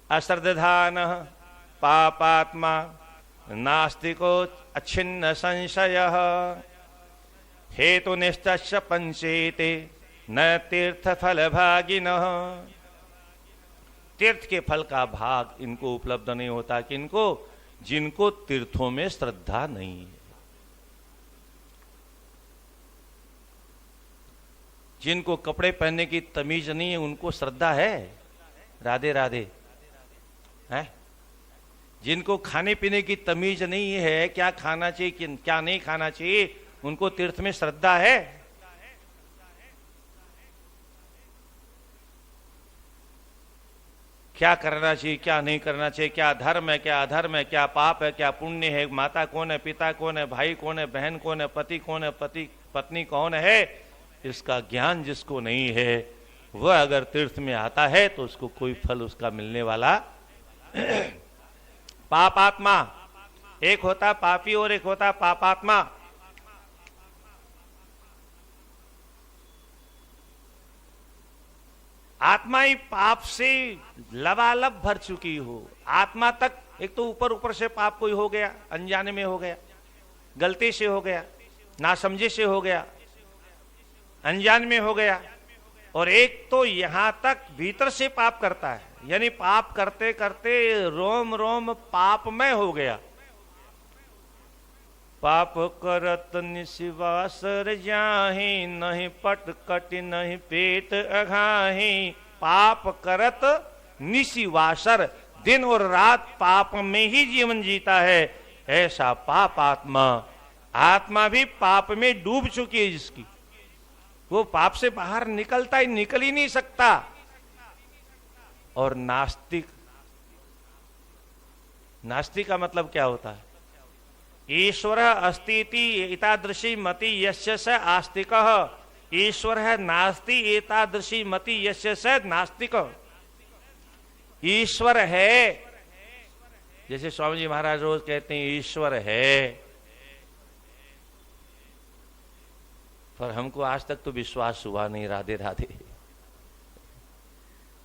अश्रद्धान पापात्मा नास्तिको अच्छिन्न संशय हेतु निष्ठस्य पंचेते न तीर्थ फल भागिनः। तीर्थ के फल का भाग इनको उपलब्ध नहीं होता, किनको, जिनको तीर्थों में श्रद्धा नहीं है, जिनको कपड़े पहनने की तमीज नहीं है उनको श्रद्धा है। राधे राधे है। जिनको खाने पीने की तमीज नहीं है, क्या खाना चाहिए क्या नहीं खाना चाहिए, उनको तीर्थ में श्रद्धा है। क्या करना चाहिए क्या नहीं करना चाहिए, क्या धर्म है क्या अधर्म है, क्या पाप है क्या पुण्य है, माता कौन है पिता कौन है, भाई कौन है बहन कौन है, पति कौन है पत्नी कौन है, इसका ज्ञान जिसको नहीं है वह अगर तीर्थ में आता है तो उसको कोई फल उसका मिलने वाला। पापात्मा, एक होता पापी और एक होता पापात्मा। आत्मा ही पाप से लबालब भर चुकी हो। आत्मा तक एक तो ऊपर ऊपर से पाप कोई हो गया, अनजाने में हो गया, गलती से हो गया, नासमझे से हो गया, अनजान में हो गया, और एक तो यहां तक भीतर से पाप करता है, यानी पाप करते करते रोम रोम पापमय हो गया। पाप करत निशिवासर जाहि, नहीं पट कटि नहीं पेट अघाहि। पाप करत निशिवासर, दिन और रात पाप में ही जीवन जीता है, ऐसा पाप आत्मा। आत्मा भी पाप में डूब चुकी है जिसकी, वो पाप से बाहर निकल ही नहीं सकता। और नास्तिक नास्ति का मतलब क्या होता है? ईश्वर अस्ति इति एतादृशी मति यस्य स आस्तिकः, ईश्वर है नास्ति एतादृशी मति यस्य स नास्तिक। ईश्वर है, जैसे स्वामी जी महाराज रोज कहते हैं ईश्वर है, पर हमको आज तक तो विश्वास हुआ नहीं। राधे राधे।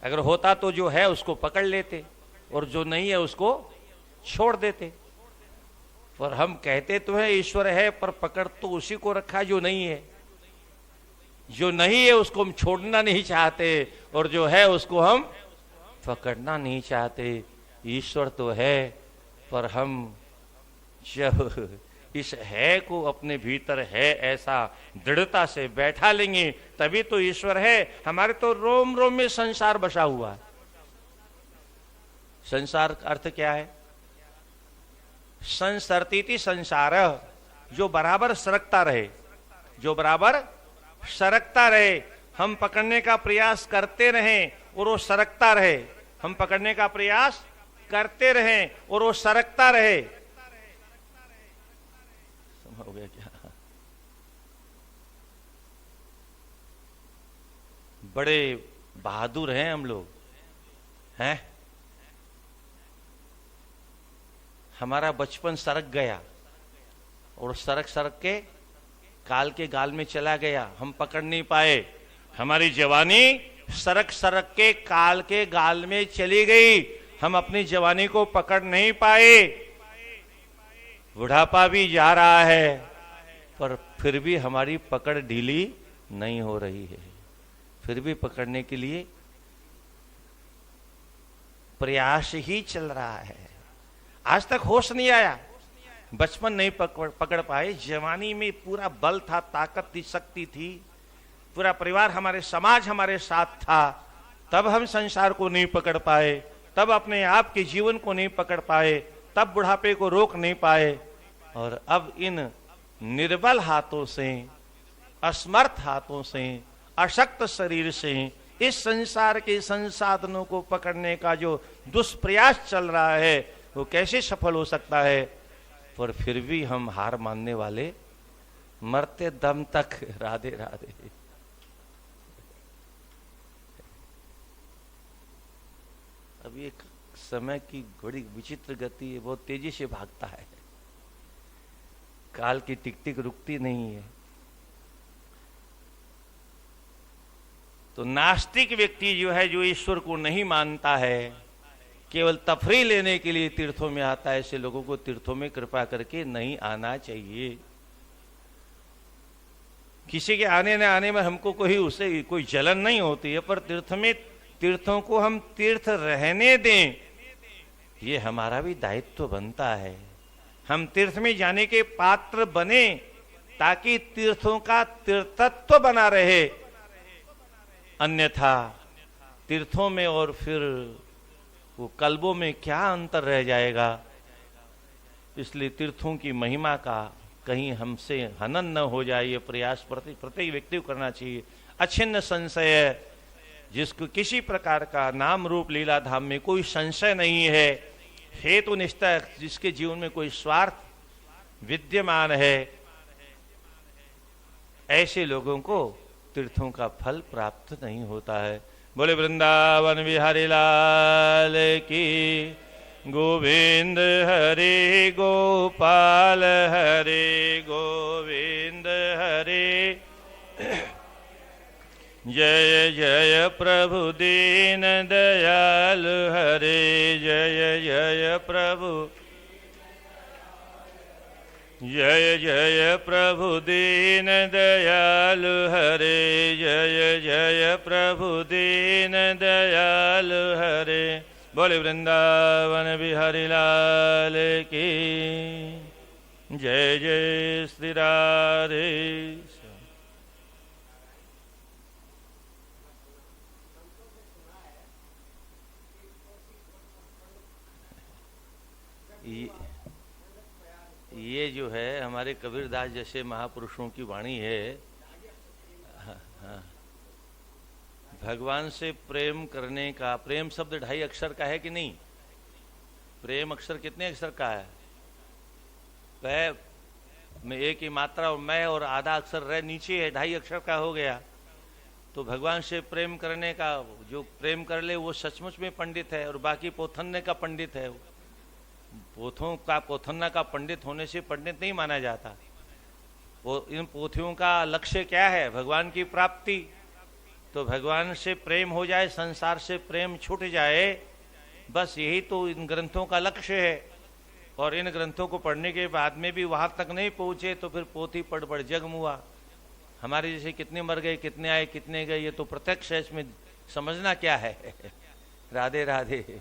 अगर होता तो जो है उसको पकड़ लेते और जो नहीं है उसको छोड़ देते। पर हम कहते तो है ईश्वर है, पर पकड़ तो उसी को रखा जो नहीं है। जो नहीं है उसको हम छोड़ना नहीं चाहते और जो है उसको हम पकड़ना नहीं चाहते। ईश्वर तो है, पर हम जब इस है को अपने भीतर है ऐसा दृढ़ता से बैठा लेंगे तभी तो ईश्वर है। हमारे तो रोम रोम में संसार बसा हुआ है। संसार का अर्थ क्या है? संसरतीति संसार, जो बराबर सरकता रहे, जो बराबर सरकता रहे। हम पकड़ने का प्रयास करते रहें और वो सरकता रहे, हम पकड़ने का प्रयास करते रहें और वो सरकता रहे। समझ हो गया क्या? बड़े बहादुर हैं हम लोग हैं। हमारा बचपन सरक गया और सरक सरक के काल के गाल में चला गया, हम पकड़ नहीं पाए। हमारी जवानी सरक सरक के काल के गाल में चली गई, हम अपनी जवानी को पकड़ नहीं पाए। बुढ़ापा भी जा रहा है, पर फिर भी हमारी पकड़ ढीली नहीं हो रही है। फिर भी पकड़ने के लिए प्रयास ही चल रहा है। आज तक होश नहीं आया, बचपन नहीं पकड़ पाए। जवानी में पूरा बल था, ताकत थी, शक्ति थी, पूरा परिवार हमारे, समाज हमारे साथ था, तब हम संसार को नहीं पकड़ पाए, तब अपने आप के जीवन को नहीं पकड़ पाए, तब बुढ़ापे को रोक नहीं पाए। और अब इन निर्बल हाथों से, असमर्थ हाथों से, अशक्त शरीर से इस संसार के संसाधनों को पकड़ने का जो दुष्प्रयास चल रहा है वो कैसे सफल हो सकता है? पर फिर भी हम हार मानने वाले, मरते दम तक। राधे राधे। अब एक समय की बड़ी विचित्र गति है, बहुत तेजी से भागता है, काल की टिक टिक रुकती नहीं है। तो नास्तिक व्यक्ति जो है, जो ईश्वर को नहीं मानता है, केवल तफरी लेने के लिए तीर्थों में आता है, ऐसे लोगों को तीर्थों में कृपा करके नहीं आना चाहिए। किसी के आने न आने में हमको उसे कोई जलन नहीं होती है, पर तीर्थों को हम तीर्थ रहने दें, ये हमारा भी दायित्व बनता है। हम तीर्थ में जाने के पात्र बने ताकि तीर्थों का तीर्थत्व बना रहे। अन्यथा तीर्थों में और फिर वो कल्बों में क्या अंतर रह जाएगा। इसलिए तीर्थों की महिमा का कहीं हमसे हनन न हो जाए, ये प्रयास प्रत्येक व्यक्ति को करना चाहिए। अच्छिन्न संशय, जिसको किसी प्रकार का नाम रूप लीला धाम में कोई संशय नहीं है, हेतु निष्ठा, जिसके जीवन में कोई स्वार्थ विद्यमान है, ऐसे लोगों को तीर्थों का फल प्राप्त नहीं होता है। बोले वृंदावन बिहारी लाल की। गोविंद हरे गोपाल हरे गोविंद हरे। जय जय प्रभु दीन दयाल हरे, जय जय प्रभु, जय जय प्रभु दीन दयाल हरे, जय जय प्रभु दीन दयाल हरे। बोले वृंदावन बिहारी लाल की। जय जय श्री राधे। ये जो है हमारे कबीरदास जैसे महापुरुषों की वाणी है। हाँ, भगवान से प्रेम करने का, प्रेम शब्द 2.5 अक्षर का है कि नहीं? प्रेम अक्षर कितने अक्षर का है? वह में एक ही मात्रा और मैं और आधा अक्षर रह नीचे है, 2.5 अक्षर का हो गया। तो भगवान से प्रेम करने का, जो प्रेम कर ले वो सचमुच में पंडित है, और बाकी पोथन्ने का पंडित है। पोथन्ना का पंडित होने से पंडित नहीं माना जाता। इन पोथियों का लक्ष्य क्या है? भगवान की प्राप्ति। तो भगवान से प्रेम हो जाए, संसार से प्रेम छूट जाए, बस यही तो इन ग्रंथों का लक्ष्य है। और इन ग्रंथों को पढ़ने के बाद में भी वहां तक नहीं पहुंचे तो फिर पोथी पढ़ पढ़ जग मुआ। हमारे जैसे कितने मर गए, कितने आए, कितने गए, ये तो प्रत्यक्ष है, इसमें समझना क्या है। राधे राधे।